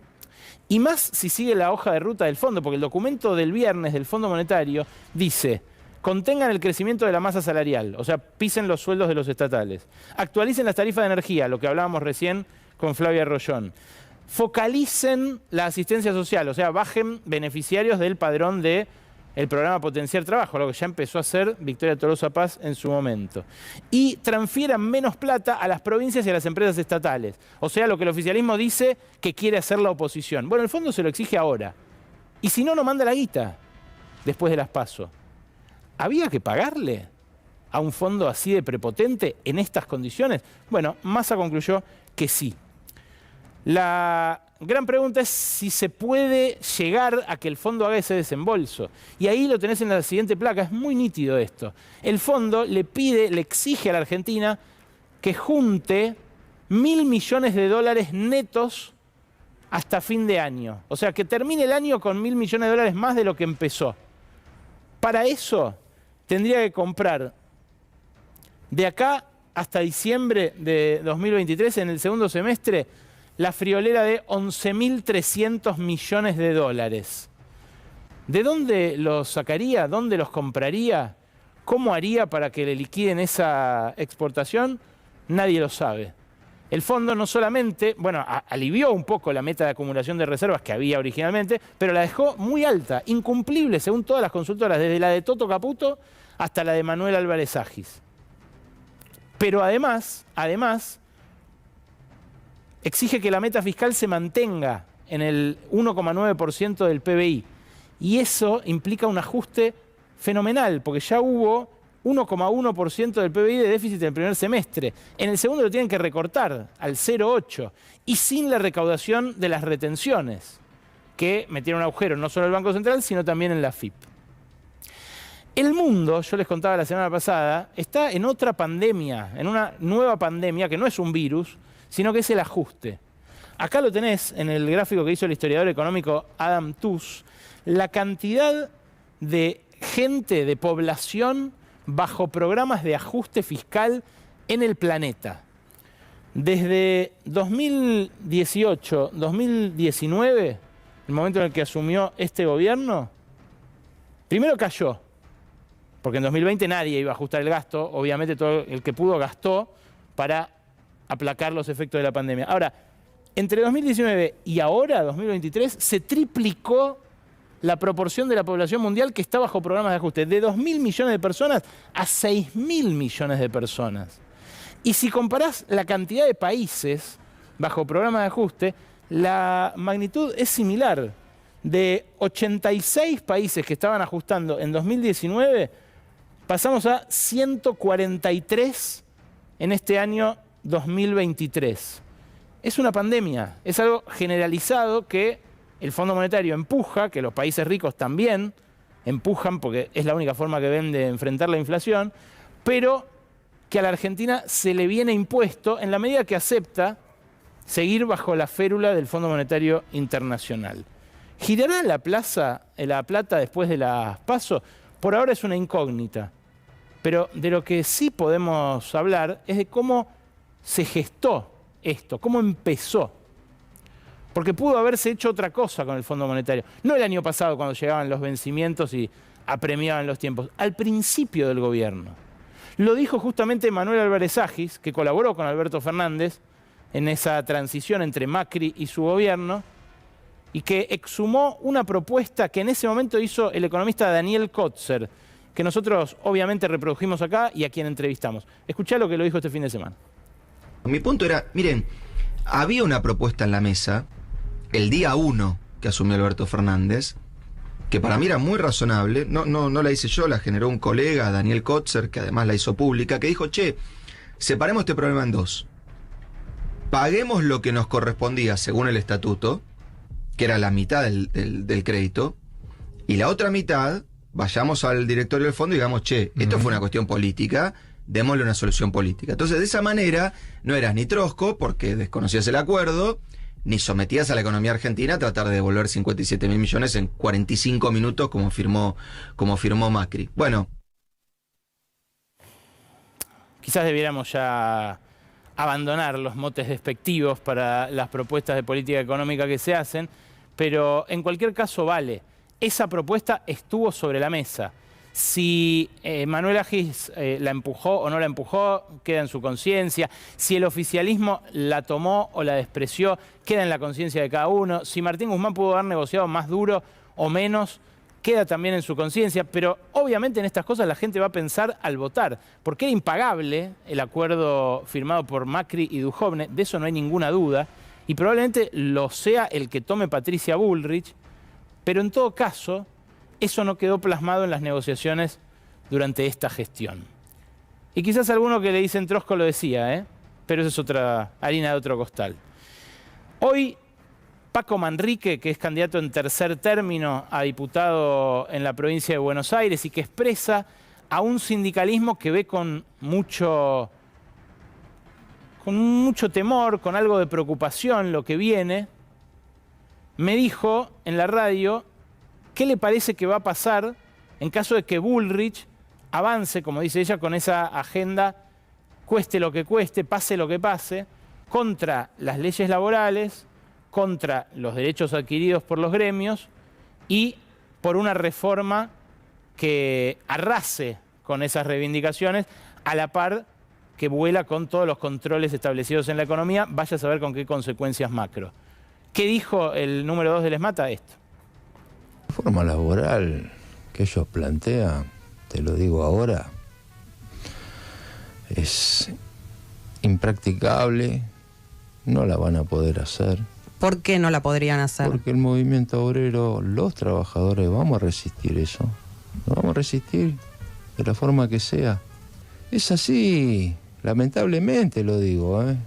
Y más si sigue la hoja de ruta del fondo, porque el documento del viernes del Fondo Monetario dice: contengan el crecimiento de la masa salarial, o sea, pisen los sueldos de los estatales. Actualicen las tarifas de energía, lo que hablábamos recién con Flavia Rollón. Focalicen la asistencia social, o sea, bajen beneficiarios del padrón del programa Potenciar Trabajo, lo que ya empezó a hacer Victoria Tolosa Paz en su momento. Y transfieran menos plata a las provincias y a las empresas estatales, o sea, lo que el oficialismo dice que quiere hacer la oposición. Bueno, el fondo se lo exige ahora. Y si no, no manda la guita después de las PASO. ¿Había que pagarle a un fondo así de prepotente en estas condiciones? Bueno, Massa concluyó que sí. La gran pregunta es si se puede llegar a que el fondo haga ese desembolso. Y ahí lo tenés en la siguiente placa, es muy nítido esto. El fondo le exige a la Argentina que junte 1.000 millones de dólares netos hasta fin de año. O sea, que termine el año con 1.000 millones de dólares más de lo que empezó. Para eso tendría que comprar de acá hasta diciembre de 2023, en el segundo semestre, la friolera de 11.300 millones de dólares. ¿De dónde los sacaría? ¿Dónde los compraría? ¿Cómo haría para que le liquiden esa exportación? Nadie lo sabe. El fondo no solamente, bueno, alivió un poco la meta de acumulación de reservas que había originalmente, pero la dejó muy alta, incumplible según todas las consultoras, desde la de Toto Caputo hasta la de Manuel Álvarez Agis. Pero además, exige que la meta fiscal se mantenga en el 1,9% del PBI. Y eso implica un ajuste fenomenal, porque ya hubo 1,1% del PBI de déficit en el primer semestre. En el segundo lo tienen que recortar al 0,8% y sin la recaudación de las retenciones, que metieron un agujero no solo en el Banco Central, sino también en la AFIP. El mundo, yo les contaba la semana pasada, está en otra pandemia, en una nueva pandemia que no es un virus, sino que es el ajuste. Acá lo tenés en el gráfico que hizo el historiador económico Adam Tooze, la cantidad de gente, de población bajo programas de ajuste fiscal en el planeta. Desde 2018, 2019, el momento en el que asumió este gobierno, primero cayó, porque en 2020 nadie iba a ajustar el gasto, obviamente todo el que pudo gastó para aplacar los efectos de la pandemia. Ahora, entre 2019 y ahora, 2023, se triplicó la proporción de la población mundial que está bajo programas de ajuste, de 2.000 millones de personas a 6.000 millones de personas. Y si comparás la cantidad de países bajo programas de ajuste, la magnitud es similar. De 86 países que estaban ajustando en 2019, pasamos a 143 en este año 2023. Es una pandemia, es algo generalizado que el Fondo Monetario empuja, que los países ricos también empujan, porque es la única forma que ven de enfrentar la inflación, pero que a la Argentina se le viene impuesto en la medida que acepta seguir bajo la férula del Fondo Monetario Internacional. ¿Girará la plata después de las PASO? Por ahora es una incógnita, pero de lo que sí podemos hablar es de cómo se gestó esto, cómo empezó. Porque pudo haberse hecho otra cosa con el Fondo Monetario. No el año pasado cuando llegaban los vencimientos y apremiaban los tiempos. Al principio del gobierno. Lo dijo justamente Manuel Álvarez Agis, que colaboró con Alberto Fernández en esa transición entre Macri y su gobierno, y que exhumó una propuesta que en ese momento hizo el economista Daniel Kotzer, que nosotros obviamente reprodujimos acá y a quien entrevistamos. Escuchá lo que lo dijo este fin de semana. Mi punto era, miren, había una propuesta en la mesa el día 1 que asumió Alberto Fernández, que para mí era muy razonable, no la hice yo, la generó un colega, Daniel Kotzer, que además la hizo pública, que dijo, che, separemos este problema en dos. Paguemos lo que nos correspondía según el estatuto, que era la mitad del crédito, y la otra mitad, vayamos al directorio del fondo y digamos, che, esto fue una cuestión política, démosle una solución política. Entonces, de esa manera, no eras ni trosco, porque desconocías el acuerdo, ni sometías a la economía argentina a tratar de devolver 57.000 millones en 45 minutos como firmó Macri. Bueno. Quizás debiéramos ya abandonar los motes despectivos para las propuestas de política económica que se hacen, pero en cualquier caso vale. Esa propuesta estuvo sobre la mesa. Si Manuel Agis la empujó o no la empujó, queda en su conciencia. Si el oficialismo la tomó o la despreció, queda en la conciencia de cada uno. Si Martín Guzmán pudo haber negociado más duro o menos, queda también en su conciencia. Pero obviamente en estas cosas la gente va a pensar al votar, porque era impagable el acuerdo firmado por Macri y Duhovne, de eso no hay ninguna duda, y probablemente lo sea el que tome Patricia Bullrich, pero en todo caso eso no quedó plasmado en las negociaciones durante esta gestión. Y quizás alguno que le dicen trosco lo decía, pero eso es otra harina de otro costal. Hoy, Paco Manrique, que es candidato en tercer término a diputado en la provincia de Buenos Aires y que expresa a un sindicalismo que ve con mucho temor, con algo de preocupación lo que viene, me dijo en la radio qué le parece que va a pasar en caso de que Bullrich avance, como dice ella, con esa agenda, cueste lo que cueste, pase lo que pase, contra las leyes laborales, contra los derechos adquiridos por los gremios y por una reforma que arrase con esas reivindicaciones, a la par que vuela con todos los controles establecidos en la economía, vaya a saber con qué consecuencias macro. ¿Qué dijo el número 2 del ESMATA? Esto. La reforma laboral que ellos plantean, te lo digo ahora, es impracticable, no la van a poder hacer. ¿Por qué no la podrían hacer? Porque el movimiento obrero, los trabajadores, vamos a resistir eso. Lo vamos a resistir de la forma que sea. Es así, lamentablemente lo digo, ¿eh?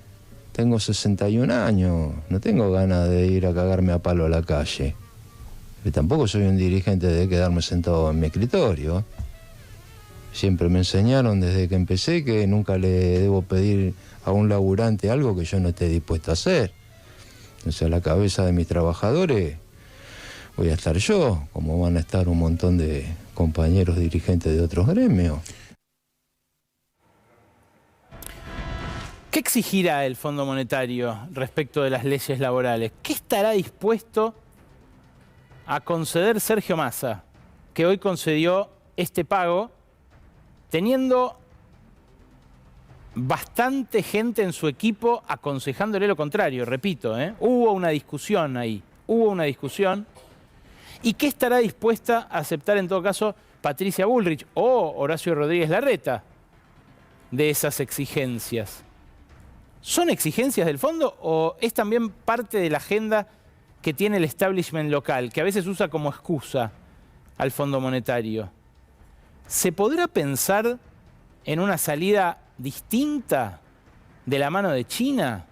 Tengo 61 años, no tengo ganas de ir a cagarme a palo a la calle. Pero tampoco soy un dirigente de quedarme sentado en mi escritorio, ¿eh? Siempre me enseñaron desde que empecé que nunca le debo pedir a un laburante algo que yo no esté dispuesto a hacer. O sea, a la cabeza de mis trabajadores voy a estar yo, como van a estar un montón de compañeros dirigentes de otros gremios. ¿Qué exigirá el Fondo Monetario respecto de las leyes laborales? ¿Qué estará dispuesto a conceder Sergio Massa, que hoy concedió este pago, teniendo bastante gente en su equipo aconsejándole lo contrario? Repito, hubo una discusión ahí, hubo una discusión. ¿Y qué estará dispuesta a aceptar en todo caso Patricia Bullrich o Horacio Rodríguez Larreta de esas exigencias? ¿Son exigencias del fondo o es también parte de la agenda que tiene el establishment local, que a veces usa como excusa al Fondo Monetario? ¿Se podrá pensar en una salida distinta de la mano de China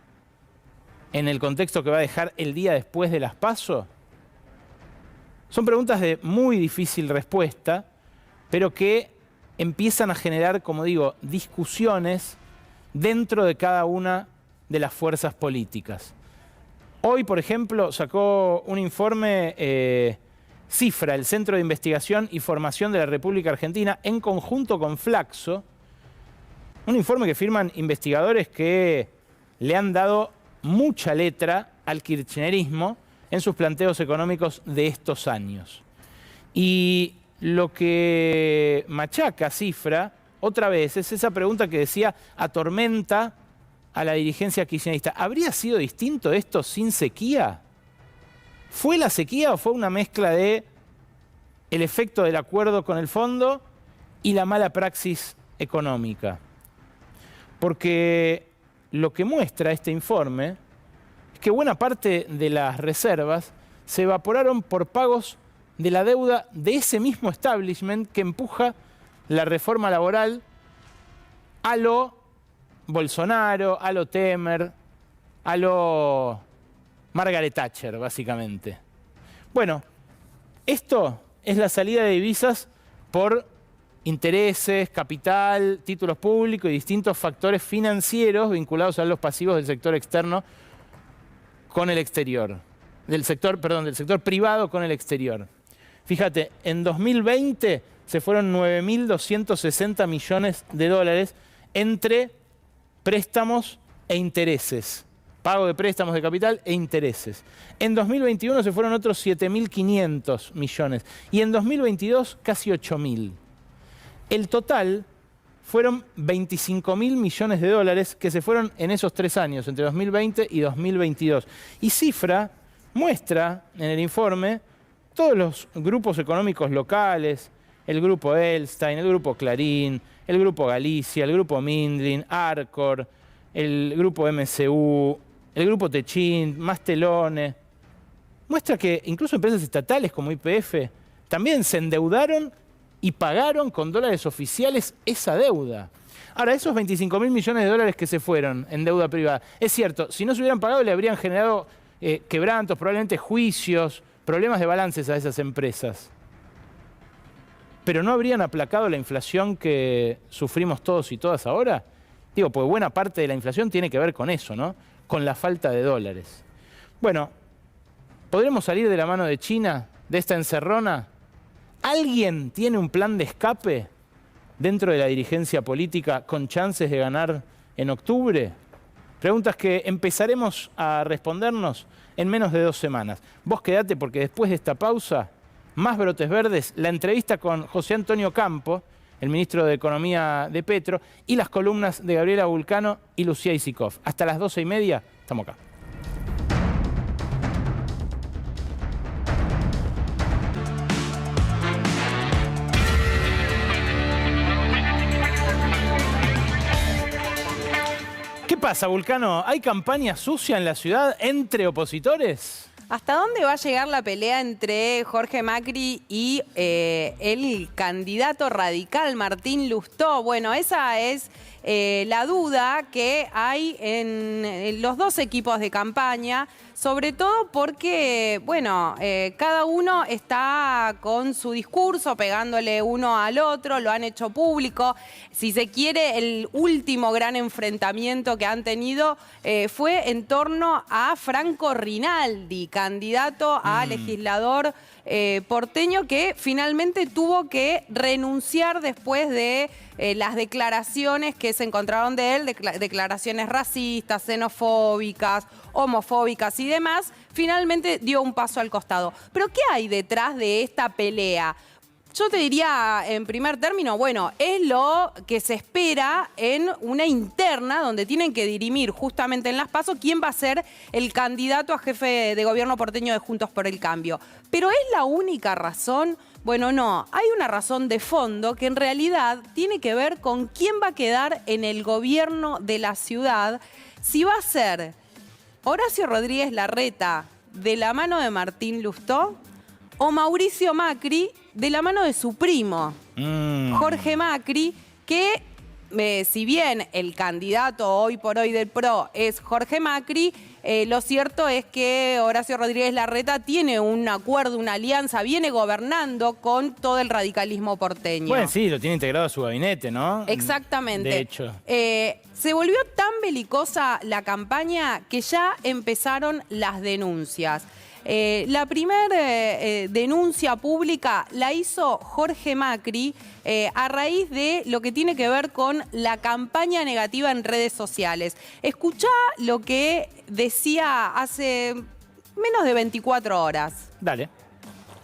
en el contexto que va a dejar el día después de las PASO? Son preguntas de muy difícil respuesta, pero que empiezan a generar, como digo, discusiones dentro de cada una de las fuerzas políticas. Hoy, por ejemplo, sacó un informe CIFRA, el Centro de Investigación y Formación de la República Argentina, en conjunto con Flaxo, un informe que firman investigadores que le han dado mucha letra al kirchnerismo en sus planteos económicos de estos años. Y lo que machaca CIFRA, otra vez, es esa pregunta que decía atormenta a la dirigencia kirchnerista. ¿Habría sido distinto esto sin sequía? ¿Fue la sequía o fue una mezcla de el efecto del acuerdo con el fondo y la mala praxis económica? Porque lo que muestra este informe es que buena parte de las reservas se evaporaron por pagos de la deuda de ese mismo establishment que empuja la reforma laboral a lo Bolsonaro, a lo Temer, a lo Margaret Thatcher, básicamente. Bueno, esto es la salida de divisas por intereses, capital, títulos públicos y distintos factores financieros vinculados a los pasivos del sector externo con el exterior. Del sector privado con el exterior. Fíjate, en 2020 se fueron 9.260 millones de dólares entre préstamos e intereses. Pago de préstamos de capital e intereses. En 2021 se fueron otros 7.500 millones. Y en 2022 casi 8.000. El total fueron 25.000 millones de dólares que se fueron en esos 3 años, entre 2020 y 2022. Y CIFRA muestra en el informe todos los grupos económicos locales, el grupo Elstein, el grupo Clarín, el grupo Galicia, el grupo Mindlin, Arcor, el grupo MCU, el grupo Techint, Mastelone. Muestra que incluso empresas estatales como YPF también se endeudaron y pagaron con dólares oficiales esa deuda. Ahora, esos 25.000 millones de dólares que se fueron en deuda privada, es cierto, si no se hubieran pagado le habrían generado quebrantos, probablemente juicios, problemas de balances a esas empresas. ¿Pero no habrían aplacado la inflación que sufrimos todos y todas ahora? Digo, pues buena parte de la inflación tiene que ver con eso, ¿no? Con la falta de dólares. Bueno, ¿podremos salir de la mano de China, de esta encerrona? ¿Alguien tiene un plan de escape dentro de la dirigencia política con chances de ganar en octubre? Preguntas que empezaremos a respondernos en menos de 2 semanas. Vos quedate porque después de esta pausa, más brotes verdes, la entrevista con José Antonio Campo, el ministro de Economía de Petro, y las columnas de Gabriela Vulcano y Lucía Isikoff. Hasta las 12:30, estamos acá. ¿Qué pasa, Vulcano? ¿Hay campaña sucia en la ciudad entre opositores? ¿Hasta dónde va a llegar la pelea entre Jorge Macri y el candidato radical Martín Lustó? Bueno, esa es la duda que hay en los dos equipos de campaña, sobre todo porque, bueno, cada uno está con su discurso, pegándole uno al otro, lo han hecho público. Si se quiere, el último gran enfrentamiento que han tenido fue en torno a Franco Rinaldi, candidato a legislador porteño, que finalmente tuvo que renunciar después de las declaraciones que se encontraron de él, declaraciones racistas, xenofóbicas, homofóbicas y demás. Finalmente dio un paso al costado. ¿Pero qué hay detrás de esta pelea? Yo te diría, en primer término, bueno, es lo que se espera en una interna donde tienen que dirimir justamente en las PASO quién va a ser el candidato a jefe de gobierno porteño de Juntos por el Cambio. ¿Pero es la única razón? Bueno, no. Hay una razón de fondo que en realidad tiene que ver con quién va a quedar en el gobierno de la ciudad. Si va a ser Horacio Rodríguez Larreta de la mano de Martín Lustó o Mauricio Macri de la mano de su primo, Jorge Macri, que si bien el candidato hoy por hoy del PRO es Jorge Macri, lo cierto es que Horacio Rodríguez Larreta tiene un acuerdo, una alianza, viene gobernando con todo el radicalismo porteño. Bueno, sí, lo tiene integrado a su gabinete, ¿no? Exactamente. De hecho. Se volvió tan belicosa la campaña que ya empezaron las denuncias. La primera denuncia pública la hizo Jorge Macri a raíz de lo que tiene que ver con la campaña negativa en redes sociales. Escuchá lo que decía hace menos de 24 horas. Dale.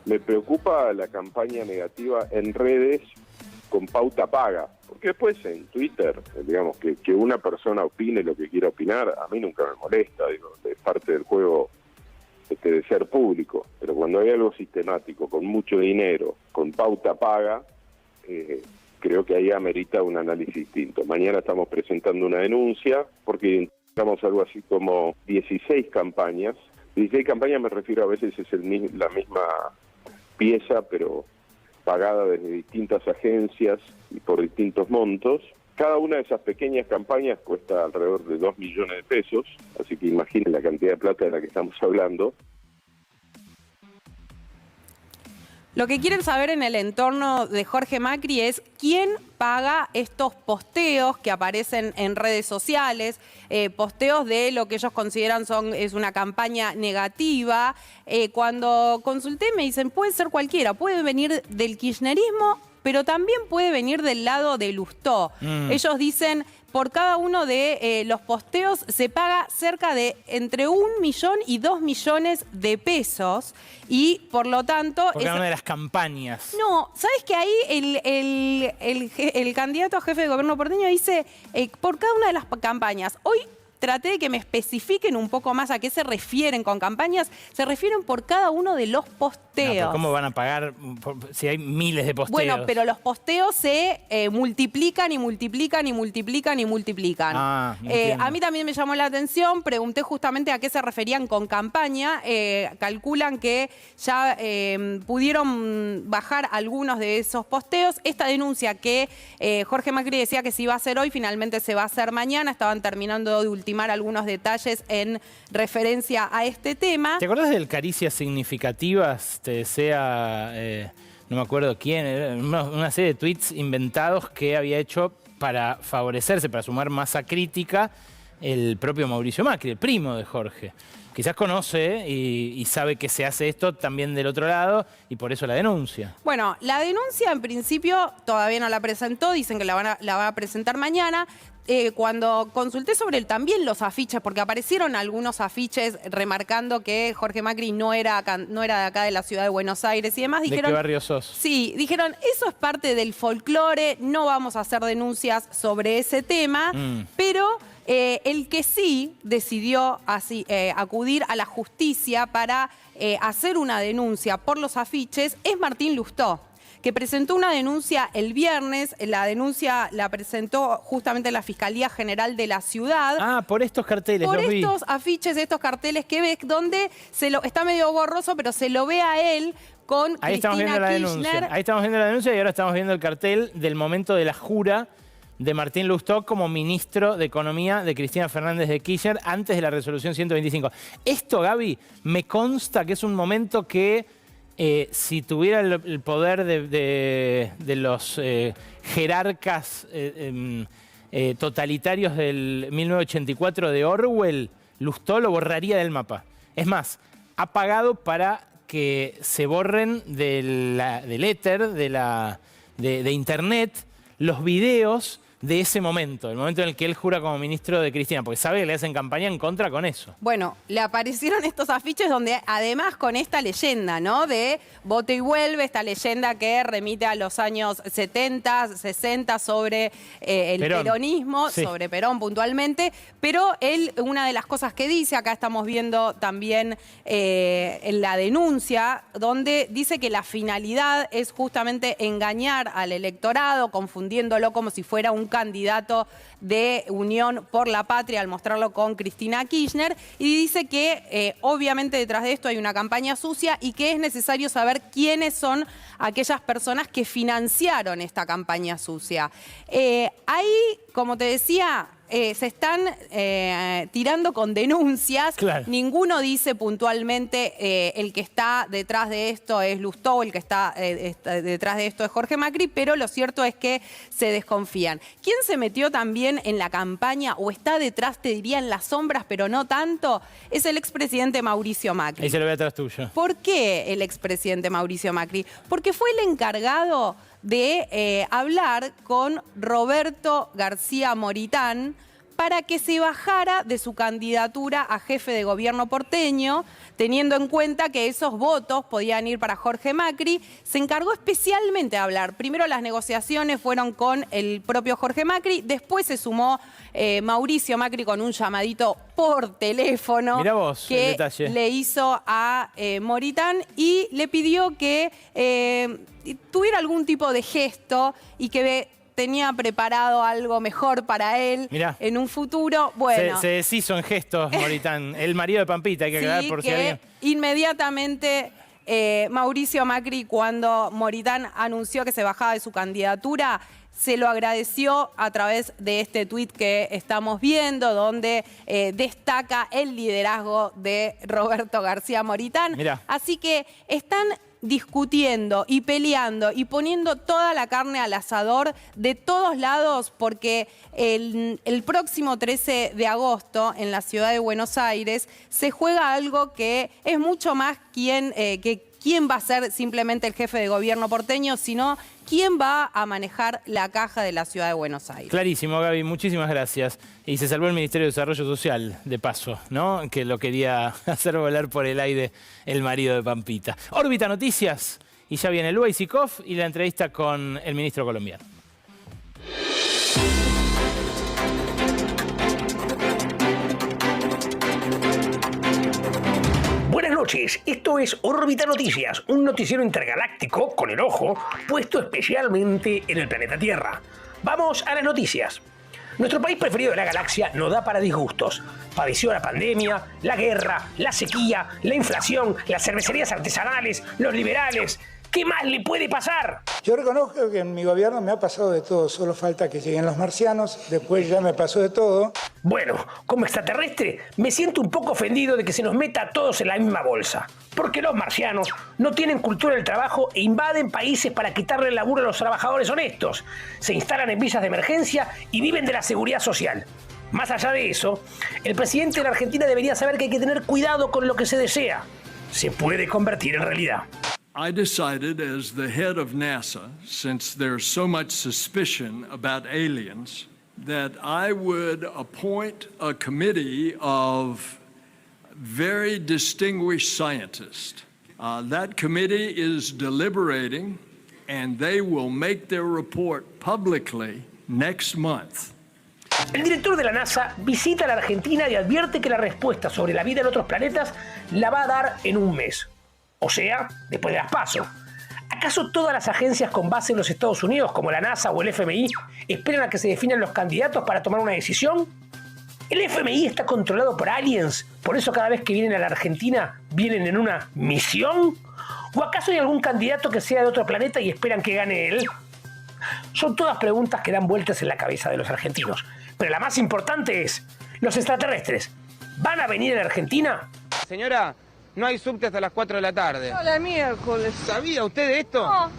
Me preocupa la campaña negativa en redes con pauta paga, porque después en Twitter, digamos, que una persona opine lo que quiera opinar, a mí nunca me molesta, digo, es parte del juego de ser público, pero cuando hay algo sistemático, con mucho dinero, con pauta paga, creo que ahí amerita un análisis distinto. Mañana estamos presentando una denuncia, porque identificamos algo así como 16 campañas. 16 campañas me refiero, a veces es la misma pieza, pero pagada desde distintas agencias y por distintos montos. Cada una de esas pequeñas campañas cuesta alrededor de 2 millones de pesos, así que imaginen la cantidad de plata de la que estamos hablando. Lo que quieren saber en el entorno de Jorge Macri es quién paga estos posteos que aparecen en redes sociales, posteos de lo que ellos consideran es una campaña negativa. Cuando consulté me dicen, puede ser cualquiera, puede venir del kirchnerismo, pero también puede venir del lado de Lustó. Ellos dicen, por cada uno de los posteos se paga cerca de entre 1 millón y 2 millones de pesos y por lo tanto... Por cada una de las campañas. No, ¿sabes que ahí el candidato a jefe de gobierno porteño dice por cada una de las campañas? Hoy traté de que me especifiquen un poco más a qué se refieren con campañas. Se refieren por cada uno de los posteos. No, ¿cómo van a pagar si hay miles de posteos? Bueno, pero los posteos se multiplican y multiplican y multiplican y multiplican. A mí también me llamó la atención, pregunté justamente a qué se referían con campaña. Calculan que ya pudieron bajar algunos de esos posteos. Esta denuncia que Jorge Macri decía que se iba a hacer hoy, finalmente se va a hacer mañana. Estaban terminando de ultimar algunos detalles en referencia a este tema. ¿Te acordás del Caricias Significativas? Te desea, no me acuerdo quién, una serie de tweets inventados que había hecho para favorecerse, para sumar masa crítica, el propio Mauricio Macri, el primo de Jorge. quizás conoce y sabe que se hace esto también del otro lado y por eso la denuncia. Bueno, la denuncia en principio todavía no la presentó, dicen que la va a presentar mañana. Cuando consulté sobre también los afiches, porque aparecieron algunos afiches remarcando que Jorge Macri no era de acá de la ciudad de Buenos Aires y demás, dijeron... ¿De qué barrio sos? Sí, dijeron, eso es parte del folclore, no vamos a hacer denuncias sobre ese tema, pero... el que sí decidió acudir a la justicia para hacer una denuncia por los afiches es Martín Lustó, que presentó una denuncia el viernes. La denuncia la presentó justamente la Fiscalía General de la Ciudad. Ah, por estos carteles, por los vi. estos afiches, estos carteles que ves, donde está medio borroso, pero se lo ve a él con Ahí estamos viendo la denuncia. Ahí estamos viendo la denuncia y ahora estamos viendo el cartel del momento de la jura de Martín Lustó como ministro de Economía de Cristina Fernández de Kirchner antes de la resolución 125. Esto, Gaby, me consta que es un momento que si tuviera el poder de los jerarcas totalitarios del 1984 de Orwell, Lustó lo borraría del mapa. Es más, ha pagado para que se borren del éter, de Internet, los videos de ese momento, el momento en el que él jura como ministro de Cristina, porque sabe que le hacen campaña en contra con eso. Bueno, le aparecieron estos afiches donde además con esta leyenda, ¿no? De voto y vuelve, esta leyenda que remite a los años 70, 60 sobre el peronismo, sí, sobre Perón puntualmente, pero él, una de las cosas que dice, acá estamos viendo también en la denuncia, donde dice que la finalidad es justamente engañar al electorado, confundiéndolo como si fuera un candidato de Unión por la Patria al mostrarlo con Cristina Kirchner, y dice que obviamente detrás de esto hay una campaña sucia y que es necesario saber quiénes son aquellas personas que financiaron esta campaña sucia. Ahí, como te decía, se están tirando con denuncias. Claro. Ninguno dice puntualmente el que está detrás de esto es Lustó, el que está detrás de esto es Jorge Macri, pero lo cierto es que se desconfían. ¿Quién se metió también en la campaña o está detrás, te diría, en las sombras, pero no tanto? Es el expresidente Mauricio Macri. Ahí se lo ve atrás tuyo. ¿Por qué el expresidente Mauricio Macri? Porque fue el encargado de hablar con Roberto García Moritán para que se bajara de su candidatura a jefe de gobierno porteño, teniendo en cuenta que esos votos podían ir para Jorge Macri. Se encargó especialmente de hablar. Primero las negociaciones fueron con el propio Jorge Macri, después se sumó Mauricio Macri con un llamadito por teléfono. Mirá vos, que el detalle. le hizo a Moritán y le pidió que tuviera algún tipo de gesto y que tenía preparado algo mejor para él. Mirá. En un futuro. Bueno, se deshizo en gestos, Moritán. El marido de Pampita, hay que aclarar por si alguien... Inmediatamente Mauricio Macri, cuando Moritán anunció que se bajaba de su candidatura, se lo agradeció a través de este tuit que estamos viendo, donde destaca el liderazgo de Roberto García Moritán. Mirá. Así que están discutiendo y peleando y poniendo toda la carne al asador de todos lados, porque el próximo 13 de agosto en la ciudad de Buenos Aires se juega algo que es mucho más quién va a ser simplemente el jefe de gobierno porteño, sino quién va a manejar la caja de la ciudad de Buenos Aires. Clarísimo, Gaby, muchísimas gracias. Y se salvó el Ministerio de Desarrollo Social, de paso, ¿no? Que lo quería hacer volar por el aire el marido de Pampita. Órbita Noticias, y ya viene Luis Sikov y la entrevista con el ministro colombiano. Buenas noches, esto es Órbita Noticias, un noticiero intergaláctico con el ojo puesto especialmente en el planeta Tierra. Vamos a las noticias. Nuestro país preferido de la galaxia no da para disgustos. Padeció la pandemia, la guerra, la sequía, la inflación, las cervecerías artesanales, los liberales. ¿Qué más le puede pasar? Yo reconozco que en mi gobierno me ha pasado de todo, solo falta que lleguen los marcianos, después ya me pasó de todo. Bueno, como extraterrestre, me siento un poco ofendido de que se nos meta a todos en la misma bolsa. Porque los marcianos no tienen cultura del trabajo e invaden países para quitarle el laburo a los trabajadores honestos. Se instalan en villas de emergencia y viven de la seguridad social. Más allá de eso, el presidente de la Argentina debería saber que hay que tener cuidado con lo que se desea. Se puede convertir en realidad. I decided as the head of NASA, since there's so much suspicion about aliens, that I would appoint a committee of very distinguished scientists. That committee is deliberating, and they will make their report publicly next month. El director de la NASA visita la Argentina y advierte que la respuesta sobre la vida en otros planetas la va a dar en un mes. O sea, después de las PASO. ¿Acaso todas las agencias con base en los Estados Unidos, como la NASA o el FMI, esperan a que se definan los candidatos para tomar una decisión? ¿El FMI está controlado por aliens? ¿Por eso cada vez que vienen a la Argentina vienen en una misión? ¿O acaso hay algún candidato que sea de otro planeta y esperan que gane él? Son todas preguntas que dan vueltas en la cabeza de los argentinos. Pero la más importante es, ¿los extraterrestres van a venir a la Argentina? Señora, no hay subte hasta las 4 de la tarde. Hola, miércoles. ¿Sabía usted de esto? No.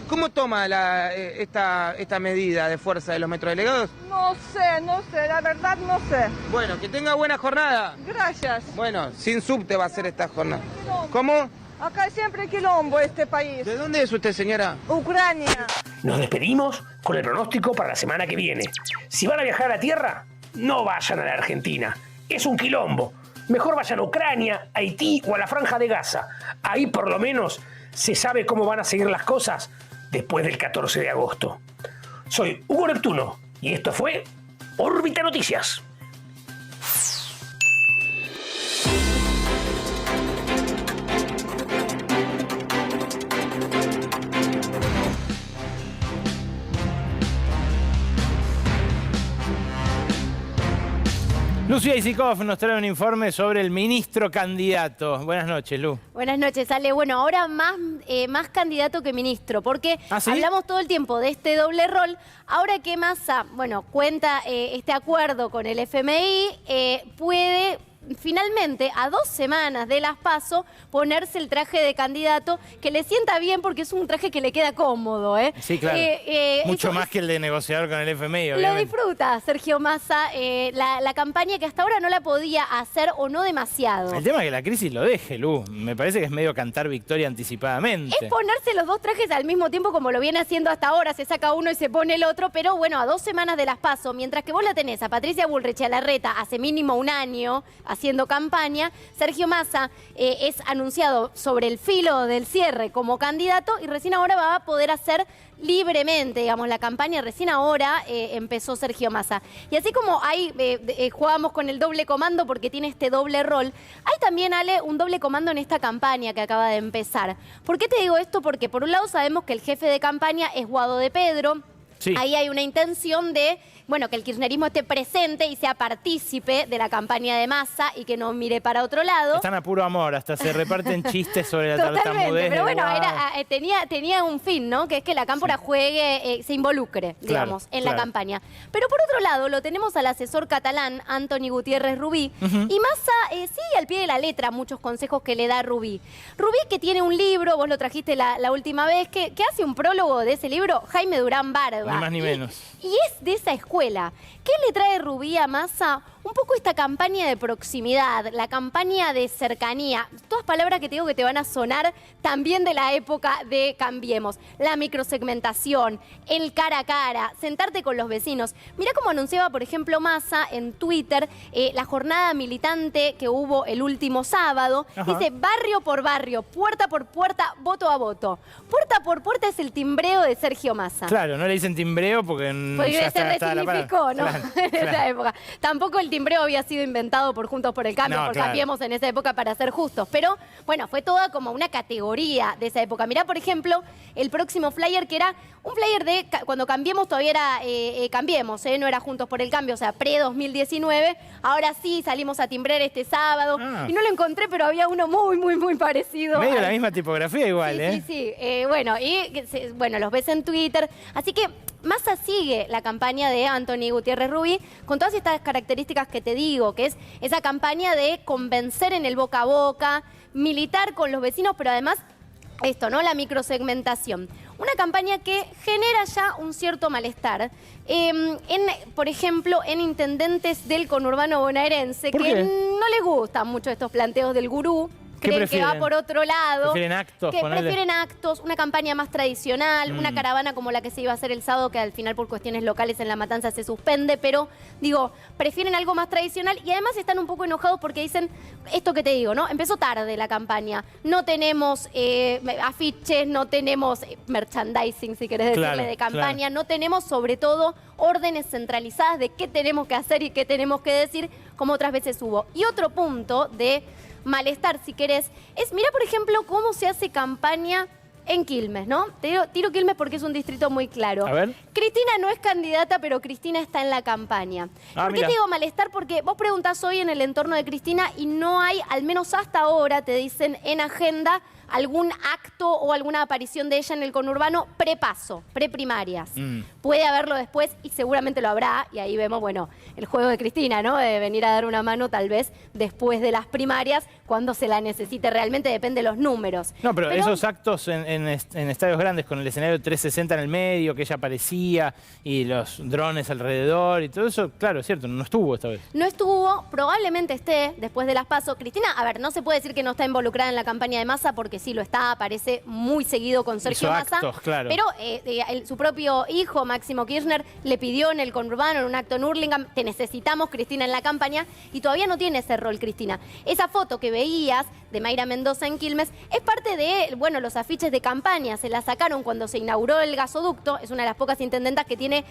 ¿Cómo toma esta medida de fuerza de los metrodelegados? No sé, la verdad no sé. Bueno, que tenga buena jornada. Gracias. Bueno, sin subte va a ser esta jornada. No. ¿Cómo? Acá siempre quilombo este país. ¿De dónde es usted, señora? Ucrania. Nos despedimos con el pronóstico para la semana que viene. Si van a viajar a la Tierra, no vayan a la Argentina. Es un quilombo. Mejor vayan a Ucrania, Haití o a la Franja de Gaza. Ahí por lo menos se sabe cómo van a seguir las cosas después del 14 de agosto. Soy Hugo Neptuno y esto fue Órbita Noticias. Lucía Isikoff nos trae un informe sobre el ministro candidato. Buenas noches, Lu. Buenas noches, Ale. Bueno, ahora más candidato que ministro, porque ¿sí? Hablamos todo el tiempo de este doble rol. Ahora que Massa, cuenta este acuerdo con el FMI, puede finalmente, a 2 semanas de las PASO, ponerse el traje de candidato que le sienta bien porque es un traje que le queda cómodo. Sí, claro. Mucho más que el de negociador con el FMI, obviamente. Lo disfruta Sergio Massa, la campaña que hasta ahora no la podía hacer o no demasiado. El tema es que la crisis lo deje, Lu. Me parece que es medio cantar victoria anticipadamente. Es ponerse los 2 trajes al mismo tiempo como lo viene haciendo hasta ahora, se saca uno y se pone el otro, pero bueno, a 2 semanas de las PASO, mientras que vos la tenés a Patricia Bullrich y a Larreta hace mínimo un año haciendo campaña, Sergio Massa es anunciado sobre el filo del cierre como candidato y recién ahora va a poder hacer libremente, digamos, la campaña. Recién ahora empezó Sergio Massa. Y así como jugábamos con el doble comando porque tiene este doble rol, hay también, Ale, un doble comando en esta campaña que acaba de empezar. ¿Por qué te digo esto? Porque por un lado sabemos que el jefe de campaña es Guado de Pedro. Sí. Ahí hay una intención de, que el kirchnerismo esté presente y sea partícipe de la campaña de Massa y que no mire para otro lado. Están a puro amor, hasta se reparten chistes sobre la tartamudez. Pero bueno, tenía un fin, ¿no? Que es que la cámpora juegue, se involucre, digamos, en la campaña. Pero por otro lado, lo tenemos al asesor catalán, Antoni Gutiérrez Rubí, y Massa sigue al pie de la letra muchos consejos que le da Rubí. Rubí, que tiene un libro, vos lo trajiste la última vez, que hace un prólogo de ese libro, Jaime Durán Barba. Ni más ni menos. Y es de esa escuela. ¿Qué le trae Rubí a Massa? Un poco esta campaña de proximidad, la campaña de cercanía. Todas palabras que te digo que te van a sonar también de la época de Cambiemos. La microsegmentación, el cara a cara, sentarte con los vecinos. Mirá cómo anunciaba, por ejemplo, Massa en Twitter la jornada militante que hubo el último sábado. Ajá. Dice barrio por barrio, puerta por puerta, voto a voto. Puerta por puerta es el timbreo de Sergio Massa. Claro, no le dicen timbreo porque ya se resignificó, ¿no? Claro, en esa época. Tampoco el timbreo había sido inventado por Juntos por el Cambio, porque Cambiemos en esa época, para ser justos. Pero, fue toda como una categoría de esa época. Mirá, por ejemplo, el próximo flyer, que era un flyer de cuando Cambiemos todavía era Cambiemos, no era Juntos por el Cambio, o sea, pre-2019. Ahora sí, salimos a timbrar este sábado. Y no lo encontré, pero había uno muy, muy, muy parecido. Medio la misma tipografía igual, Sí. Los ves en Twitter. Así que Massa sigue la campaña de Antoni Gutiérrez Rubí con todas estas características que te digo, que es esa campaña de convencer en el boca a boca, militar con los vecinos, pero además esto, ¿no? La microsegmentación. una campaña que genera ya un cierto malestar. Por ejemplo, en intendentes del conurbano bonaerense, ¿Por que qué? no les gustan mucho estos planteos del gurú. Creen que va por otro lado. ¿Prefieren actos? Que Ponele. prefieren actos, una campaña más tradicional, una caravana como la que se iba a hacer el sábado, que al final por cuestiones locales en La Matanza se suspende, pero digo, prefieren algo más tradicional y además están un poco enojados porque dicen, esto que te digo, ¿no? Empezó tarde la campaña, no tenemos afiches, no tenemos merchandising, si querés decirle, Claro, de campaña, no tenemos sobre todo órdenes centralizadas de qué tenemos que hacer y qué tenemos que decir, como otras veces hubo. Y otro punto de malestar, si querés, es, mira, por ejemplo, cómo se hace campaña en Quilmes, ¿no? Tiro Quilmes porque es un distrito muy claro. A ver. Cristina no es candidata, pero Cristina está en la campaña. ¿Por qué mira. te digo malestar? Porque vos preguntás hoy en el entorno de Cristina y no hay, al menos hasta ahora, te dicen en agenda, algún acto o alguna aparición de ella en el conurbano prepaso, preprimarias. Puede haberlo después y seguramente lo habrá, y ahí vemos, bueno, el juego de Cristina, ¿no? De venir a dar una mano tal vez después de las primarias, cuando se la necesite realmente, depende de los números. No, pero esos actos en estadios grandes, con el escenario 360 en el medio, que ella aparecía, y los drones alrededor, y todo eso, claro, es cierto, no estuvo esta vez. No estuvo, probablemente esté después de las PASO. Cristina, a ver, no se puede decir que no está involucrada en la campaña de Massa, porque sí lo está, aparece muy seguido con Sergio Hizo Massa. actos, claro. Pero su propio hijo, Máximo Kirchner, le pidió en el conurbano, en un acto en Hurlingham, te necesitamos, Cristina, en la campaña, y todavía no tiene ese rol, Cristina. Esa foto que veías de Mayra Mendoza en Quilmes es parte de, bueno, los afiches de campaña. Se la sacaron cuando se inauguró el gasoducto. Es una de las pocas intendentas que tiene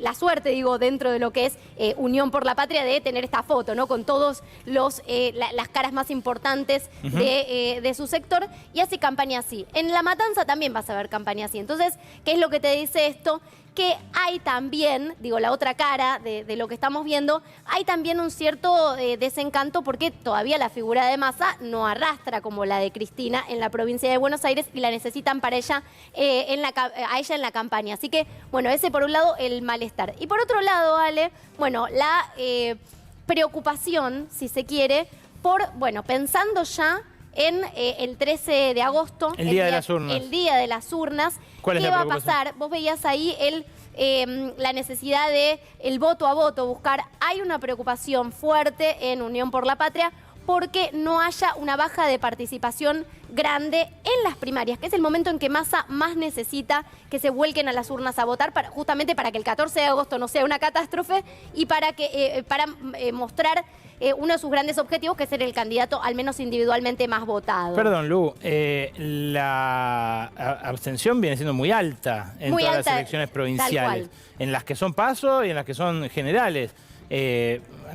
la suerte, digo, dentro de lo que es Unión por la Patria, de tener esta foto, ¿no? Con todos las caras más importantes de su sector, y hace campaña así. En La Matanza también vas a ver campaña así. Entonces, ¿qué es lo que te dice esto? Que hay también, digo, la otra cara de lo que estamos viendo, hay también un cierto desencanto porque todavía la figura de Massa no arrastra como la de Cristina en la provincia de Buenos Aires y la necesitan para ella a ella en la campaña. Así que, bueno, ese por un lado el malestar. Y por otro lado, Ale, bueno, la preocupación, si se quiere, por, bueno, pensando ya en el 13 de agosto. El día de las urnas. El día de las urnas. ¿Cuál es ¿Qué la va a preocupación? pasar? Vos veías ahí la necesidad de el voto a voto, buscar. Hay una preocupación fuerte en Unión por la Patria porque no haya una baja de participación grande en las primarias, que es el momento en que Massa más necesita que se vuelquen a las urnas a votar, justamente para que el 14 de agosto no sea una catástrofe y para mostrar uno de sus grandes objetivos, que es ser el candidato al menos individualmente más votado. Perdón, Lu, la abstención viene siendo muy alta en Muy todas alta, las elecciones tal provinciales, cual. en las que son PASO y en las que son generales.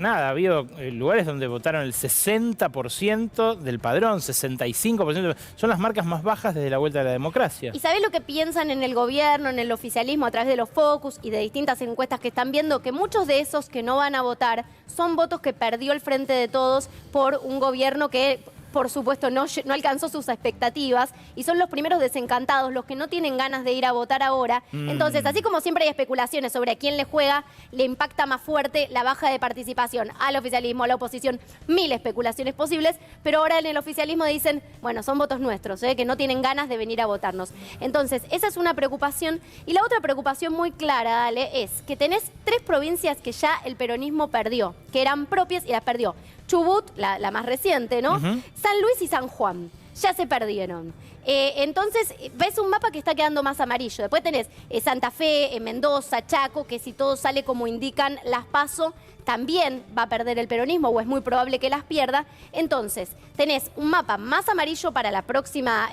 Ha habido lugares donde votaron el 60% del padrón, 65%. Son las marcas más bajas desde la vuelta de la democracia. ¿Y sabés lo que piensan en el gobierno, en el oficialismo, a través de los focus y de distintas encuestas que están viendo? Que muchos de esos que no van a votar son votos que perdió el Frente de Todos por un gobierno que, por supuesto, no alcanzó sus expectativas, y son los primeros desencantados, los que no tienen ganas de ir a votar ahora. Entonces, así como siempre hay especulaciones sobre a quién le juega, le impacta más fuerte la baja de participación al oficialismo, a la oposición, mil especulaciones posibles, pero ahora en el oficialismo dicen, bueno, son votos nuestros, que no tienen ganas de venir a votarnos. Entonces, esa es una preocupación. Y la otra preocupación muy clara, Ale, es que tenés 3 provincias que ya el peronismo perdió, que eran propias y las perdió. Chubut, la más reciente, ¿no? San Luis y San Juan, ya se perdieron. Entonces, ves un mapa que está quedando más amarillo. Después tenés Santa Fe, Mendoza, Chaco, que si todo sale como indican las PASO, también va a perder el peronismo, o es muy probable que las pierda. Entonces, tenés un mapa más amarillo para la próxima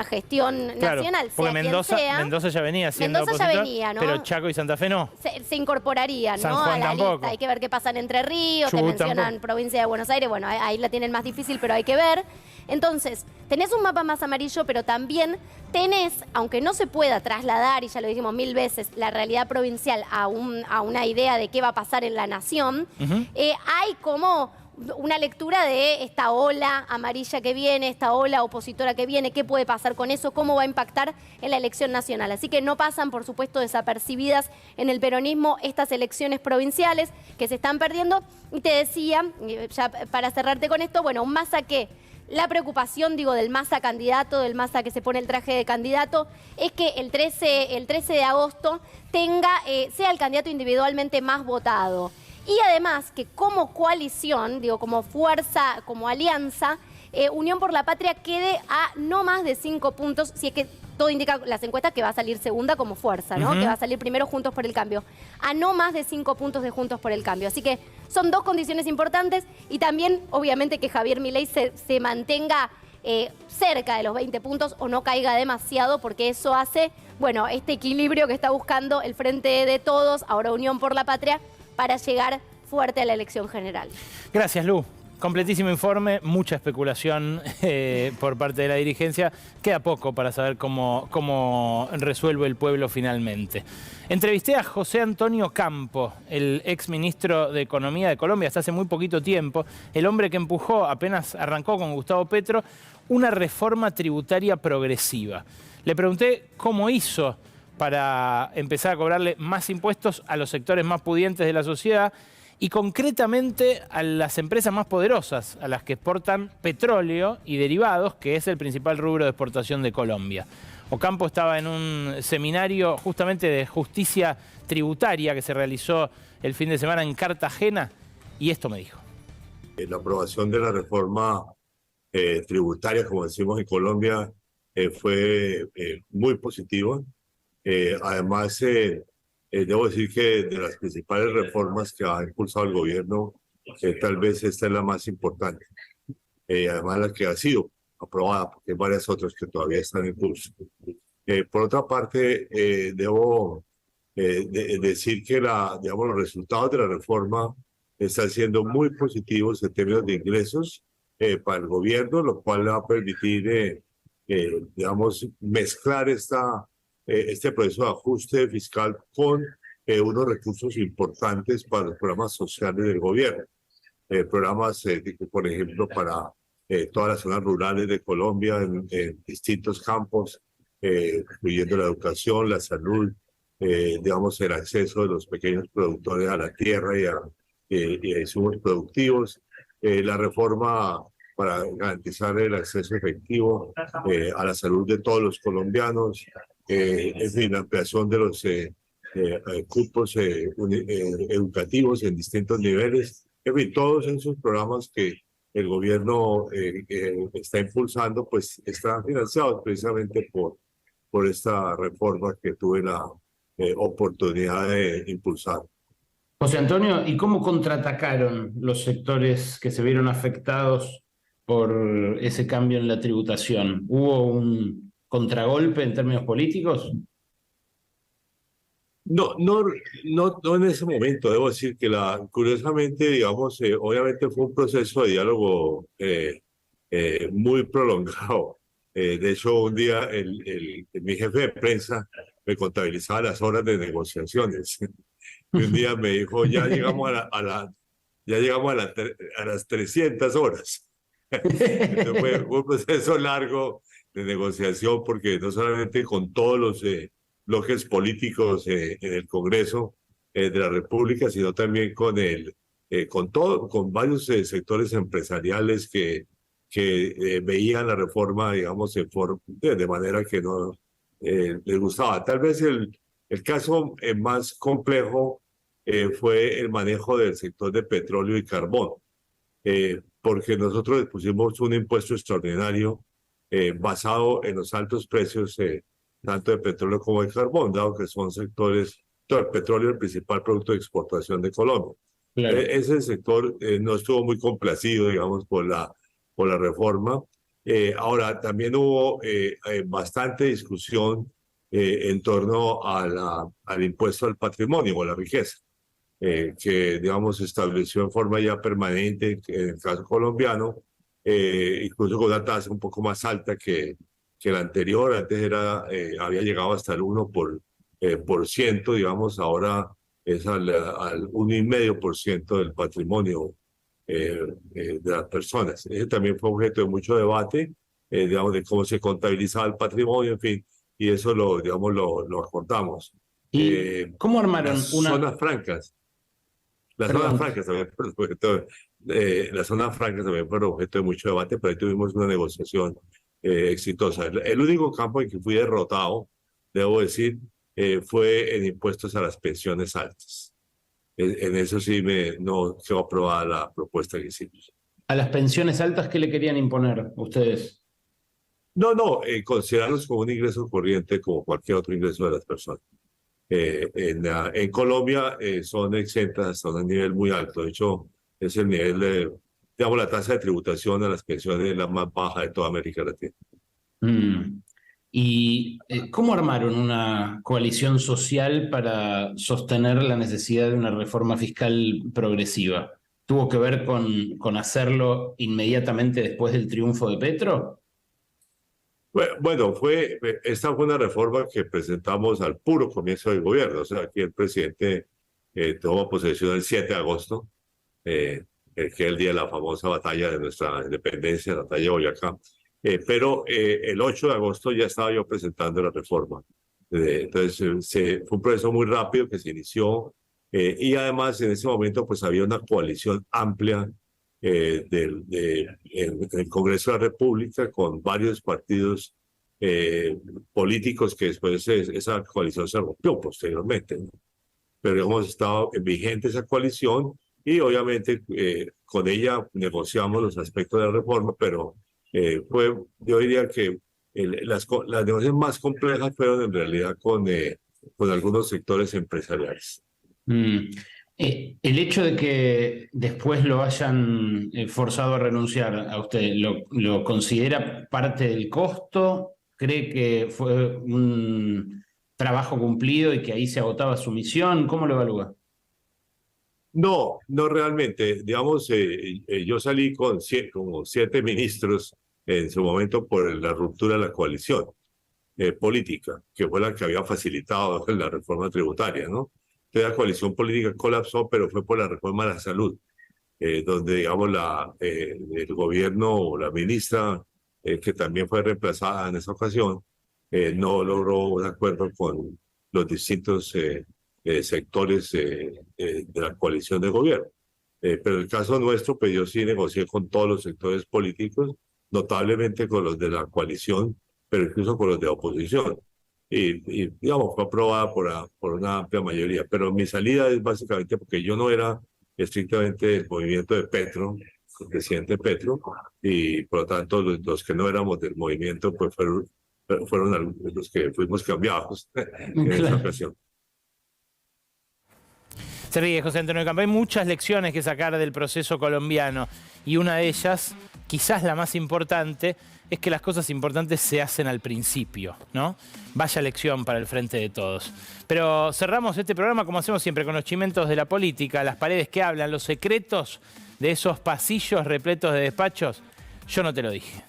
gestión nacional, Porque sea Mendoza, quien sea. Mendoza ya venía siendo Mendoza ya opositor, venía, ¿no? pero Chaco y Santa Fe no. Se incorporarían, San ¿no? Juan A la tampoco. lista. Hay que ver qué pasa en Entre Ríos, Chubut te mencionan tampoco. provincia de Buenos Aires, bueno, ahí la tienen más difícil, pero hay que ver. Entonces, tenés un mapa más amarillo, pero también tenés, aunque no se pueda trasladar, y ya lo dijimos 1000 veces, la realidad provincial a una idea de qué va a pasar en la nación, hay como una lectura de esta ola amarilla que viene, esta ola opositora que viene, qué puede pasar con eso, cómo va a impactar en la elección nacional. Así que no pasan, por supuesto, desapercibidas en el peronismo estas elecciones provinciales que se están perdiendo. Y te decía, ya para cerrarte con esto, bueno, un Massa que La preocupación, digo, del Massa candidato, del Massa que se pone el traje de candidato, es que el 13 de agosto sea el candidato individualmente más votado. Y además que como coalición, digo, como fuerza, como alianza, Unión por la Patria quede a no más de 5 puntos, si es que todo indica las encuestas que va a salir segunda como fuerza, ¿no? Que va a salir primero Juntos por el Cambio. A no más de 5 puntos de Juntos por el Cambio. Así que son dos condiciones importantes y también, obviamente, que Javier Milei se mantenga cerca de los 20 puntos o no caiga demasiado, porque eso hace, bueno, este equilibrio que está buscando el Frente de Todos, ahora Unión por la Patria, para llegar fuerte a la elección general. Gracias, Lu. Completísimo informe, mucha especulación por parte de la dirigencia. Queda poco para saber cómo resuelve el pueblo finalmente. Entrevisté a José Antonio Campo, el exministro de Economía de Colombia hasta hace muy poquito tiempo, el hombre que empujó, apenas arrancó con Gustavo Petro, una reforma tributaria progresiva. Le pregunté cómo hizo para empezar a cobrarle más impuestos a los sectores más pudientes de la sociedad y concretamente a las empresas más poderosas, a las que exportan petróleo y derivados, que es el principal rubro de exportación de Colombia. Ocampo estaba en un seminario justamente de justicia tributaria que se realizó el fin de semana en Cartagena y esto me dijo. La aprobación de la reforma tributaria, como decimos en Colombia, fue muy positiva. Además, debo decir que de las principales reformas que ha impulsado el gobierno, tal vez esta es la más importante. Además, la que ha sido aprobada, porque hay varias otras que todavía están en curso. Por otra parte, debo decir que los resultados de la reforma están siendo muy positivos en términos de ingresos para el gobierno, lo cual le va a permitir, mezclar este proceso de ajuste fiscal con unos recursos importantes para los programas sociales del gobierno. Programas, por ejemplo, para todas las zonas rurales de Colombia, en distintos campos, incluyendo la educación, la salud, el acceso de los pequeños productores a la tierra y a insumos productivos. La reforma para garantizar el acceso efectivo a la salud de todos los colombianos, en fin, la ampliación de los cupos educativos en distintos niveles, en fin, todos esos programas que el gobierno está impulsando, pues están financiados precisamente por esta reforma que tuve la oportunidad de impulsar. José Antonio, ¿y cómo contraatacaron los sectores que se vieron afectados por ese cambio en la tributación? ¿Hubo un contragolpe en términos políticos? No en ese momento. Debo decir que curiosamente, obviamente fue un proceso de diálogo muy prolongado. De hecho, un día mi jefe de prensa me contabilizaba las horas de negociaciones. Y un día me dijo, ya llegamos a las 300 horas. Entonces fue un proceso largo de negociación, porque no solamente con todos los bloques políticos en el Congreso de la República, sino también con con varios sectores empresariales que veían la reforma, de manera que no les gustaba. Tal vez el caso más complejo fue el manejo del sector de petróleo y carbón, porque nosotros pusimos un impuesto extraordinario basado en los altos precios tanto de petróleo como de carbón, dado que son sectores, todo el petróleo es el principal producto de exportación de Colombia. Claro. Ese sector no estuvo muy complacido, por la reforma. Ahora, también hubo bastante discusión en torno al impuesto al patrimonio o a la riqueza, que, se estableció en forma ya permanente en el caso colombiano, incluso con una tasa un poco más alta que la anterior. Antes había llegado hasta el 1%, ahora es al 1,5% del patrimonio de las personas. Ese también fue objeto de mucho debate, de cómo se contabilizaba el patrimonio, en fin, y eso lo acordamos. ¿Y cómo armaron zonas francas? Las zonas francas, La zona franca también fue objeto de mucho debate, pero ahí tuvimos una negociación exitosa. El único campo en que fui derrotado, debo decir, fue en impuestos a las pensiones altas. En eso sí no quedó aprobada la propuesta que hicimos. ¿A las pensiones altas qué le querían imponer ustedes? No, considerarlos como un ingreso corriente como cualquier otro ingreso de las personas. En Colombia son exentas hasta un nivel muy alto. De hecho, es el nivel, digamos, la tasa de tributación a las pensiones es la más baja de toda América Latina. ¿Y cómo armaron una coalición social para sostener la necesidad de una reforma fiscal progresiva? ¿Tuvo que ver con hacerlo inmediatamente después del triunfo de Petro? Bueno, esta fue una reforma que presentamos al puro comienzo del gobierno. O sea, aquí el presidente tomó posesión el 7 de agosto, que es el día de la famosa batalla de nuestra independencia, la batalla de Boyacá. Pero el 8 de agosto ya estaba yo presentando la reforma. Entonces, fue un proceso muy rápido que se inició y además en ese momento pues había una coalición amplia en el Congreso de la República con varios partidos políticos que después esa coalición se rompió posteriormente, ¿no? Pero hemos estado vigente esa coalición y obviamente con ella negociamos los aspectos de la reforma, pero yo diría que las negociaciones más complejas fueron en realidad con algunos sectores empresariales. El hecho de que después lo hayan forzado a renunciar a usted, ¿lo considera parte del costo? ¿Cree que fue un trabajo cumplido y que ahí se agotaba su misión? ¿Cómo lo evalúa? No realmente. Digamos, yo salí con como 7 ministros en su momento por la ruptura de la coalición política, que fue la que había facilitado la reforma tributaria, ¿no? La coalición política colapsó, pero fue por la reforma de la salud, donde, digamos, el gobierno o la ministra, que también fue reemplazada en esa ocasión, no logró un acuerdo con los distintos sectores de la coalición de gobierno. Pero en el caso nuestro, pues yo sí negocié con todos los sectores políticos, notablemente con los de la coalición, pero incluso con los de oposición. Y digamos, fue aprobada por una amplia mayoría. Pero mi salida es básicamente porque yo no era estrictamente del movimiento de Petro, el presidente Petro, y por lo tanto los que no éramos del movimiento pues fueron los que fuimos cambiados en esa ocasión. Se ríe José Antonio Campo. Hay muchas lecciones que sacar del proceso colombiano y una de ellas, quizás la más importante, es que las cosas importantes se hacen al principio, ¿no? Vaya lección para el frente de todos. Pero cerramos este programa como hacemos siempre, con los chimentos de la política, las paredes que hablan, los secretos de esos pasillos repletos de despachos. Yo no te lo dije.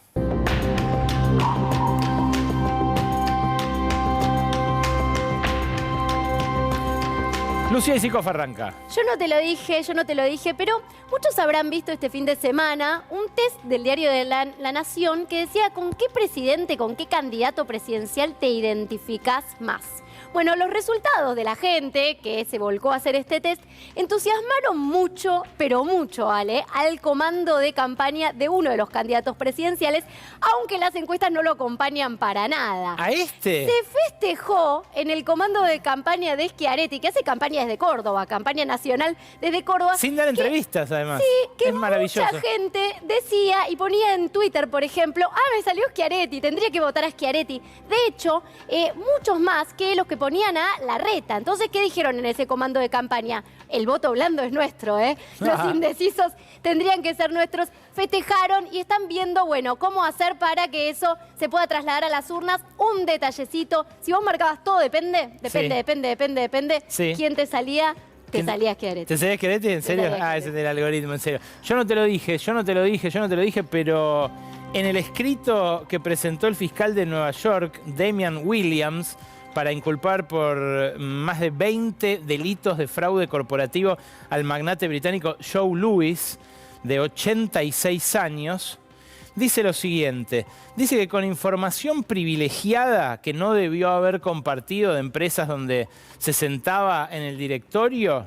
Lucía Isikoff arranca. Yo no te lo dije, pero muchos habrán visto este fin de semana un test del diario de La Nación que decía con qué presidente, con qué candidato presidencial te identificás más. Bueno, los resultados de la gente que se volcó a hacer este test entusiasmaron mucho, pero mucho, Ale, al comando de campaña de uno de los candidatos presidenciales, aunque las encuestas no lo acompañan para nada. ¿A este? Se festejó en el comando de campaña de Schiaretti, que hace campaña desde Córdoba, campaña nacional desde Córdoba. Sin dar entrevistas, además. Sí, que es maravilloso. Mucha gente decía y ponía en Twitter, por ejemplo, me salió Schiaretti, tendría que votar a Schiaretti. De hecho, muchos más que los que ponían a Larreta. Entonces, ¿qué dijeron en ese comando de campaña? El voto blando es nuestro, ¿eh? Los indecisos tendrían que ser nuestros. Festejaron y están viendo, bueno, cómo hacer para que eso se pueda trasladar a las urnas. Un detallecito. Si vos marcabas todo, depende. Sí. ¿Quién te salía? Te salía Schiaretti. ¿Te salía Schiaretti? ¿En serio? Ese es del algoritmo, en serio. Yo no te lo dije, pero en el escrito que presentó el fiscal de Nueva York, Damian Williams, para inculpar por más de 20 delitos de fraude corporativo al magnate británico Joe Louis, de 86 años, dice lo siguiente. Dice que con información privilegiada que no debió haber compartido de empresas donde se sentaba en el directorio,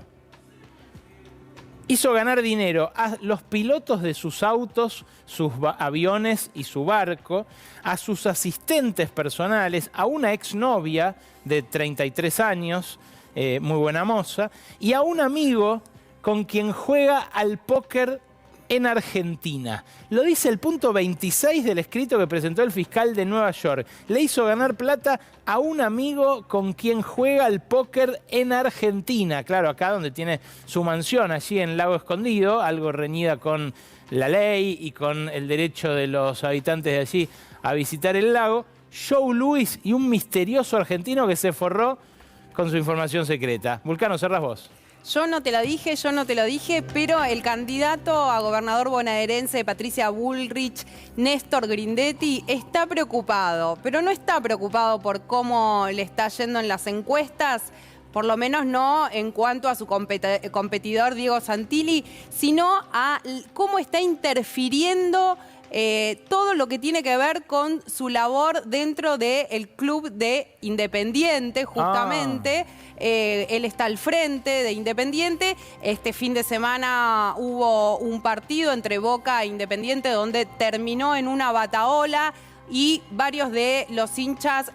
hizo ganar dinero a los pilotos de sus autos, sus aviones y su barco, a sus asistentes personales, a una exnovia de 33 años, muy buena moza, y a un amigo con quien juega al póker en Argentina. Lo dice el punto 26 del escrito que presentó el fiscal de Nueva York. Le hizo ganar plata a un amigo con quien juega al póker en Argentina. Claro, acá donde tiene su mansión, allí en Lago Escondido, algo reñida con la ley y con el derecho de los habitantes de allí a visitar el lago. Joe Louis y un misterioso argentino que se forró con su información secreta. Vulcano, cerrás vos. Yo no te lo dije, pero el candidato a gobernador bonaerense de Patricia Bullrich, Néstor Grindetti, está preocupado, pero no está preocupado por cómo le está yendo en las encuestas, por lo menos no en cuanto a su competidor Diego Santilli, sino a cómo está interfiriendo todo lo que tiene que ver con su labor dentro del club de Independiente, justamente. Él está al frente de Independiente. Este fin de semana hubo un partido entre Boca e Independiente donde terminó en una batahola y varios de los hinchas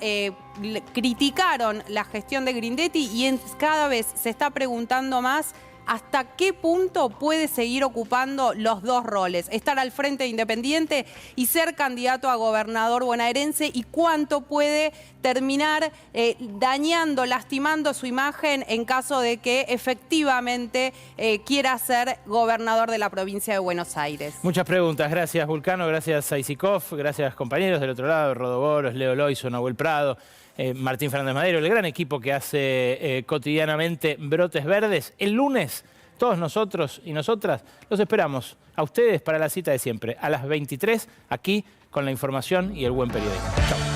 criticaron la gestión de Grindetti y cada vez se está preguntando más hasta qué punto puede seguir ocupando los dos roles, estar al frente de Independiente y ser candidato a gobernador bonaerense, y cuánto puede terminar dañando, lastimando su imagen en caso de que efectivamente quiera ser gobernador de la provincia de Buenos Aires. Muchas preguntas. Gracias, Vulcano. Gracias, Aisikov. Gracias, compañeros del otro lado. Rodoboros, Leo Loiso, Nahuel Prado, Martín Fernández Madero, el gran equipo que hace cotidianamente Brotes Verdes. El lunes, todos nosotros y nosotras los esperamos a ustedes para la cita de siempre, a las 23, aquí con la información y el buen periodismo. Chau.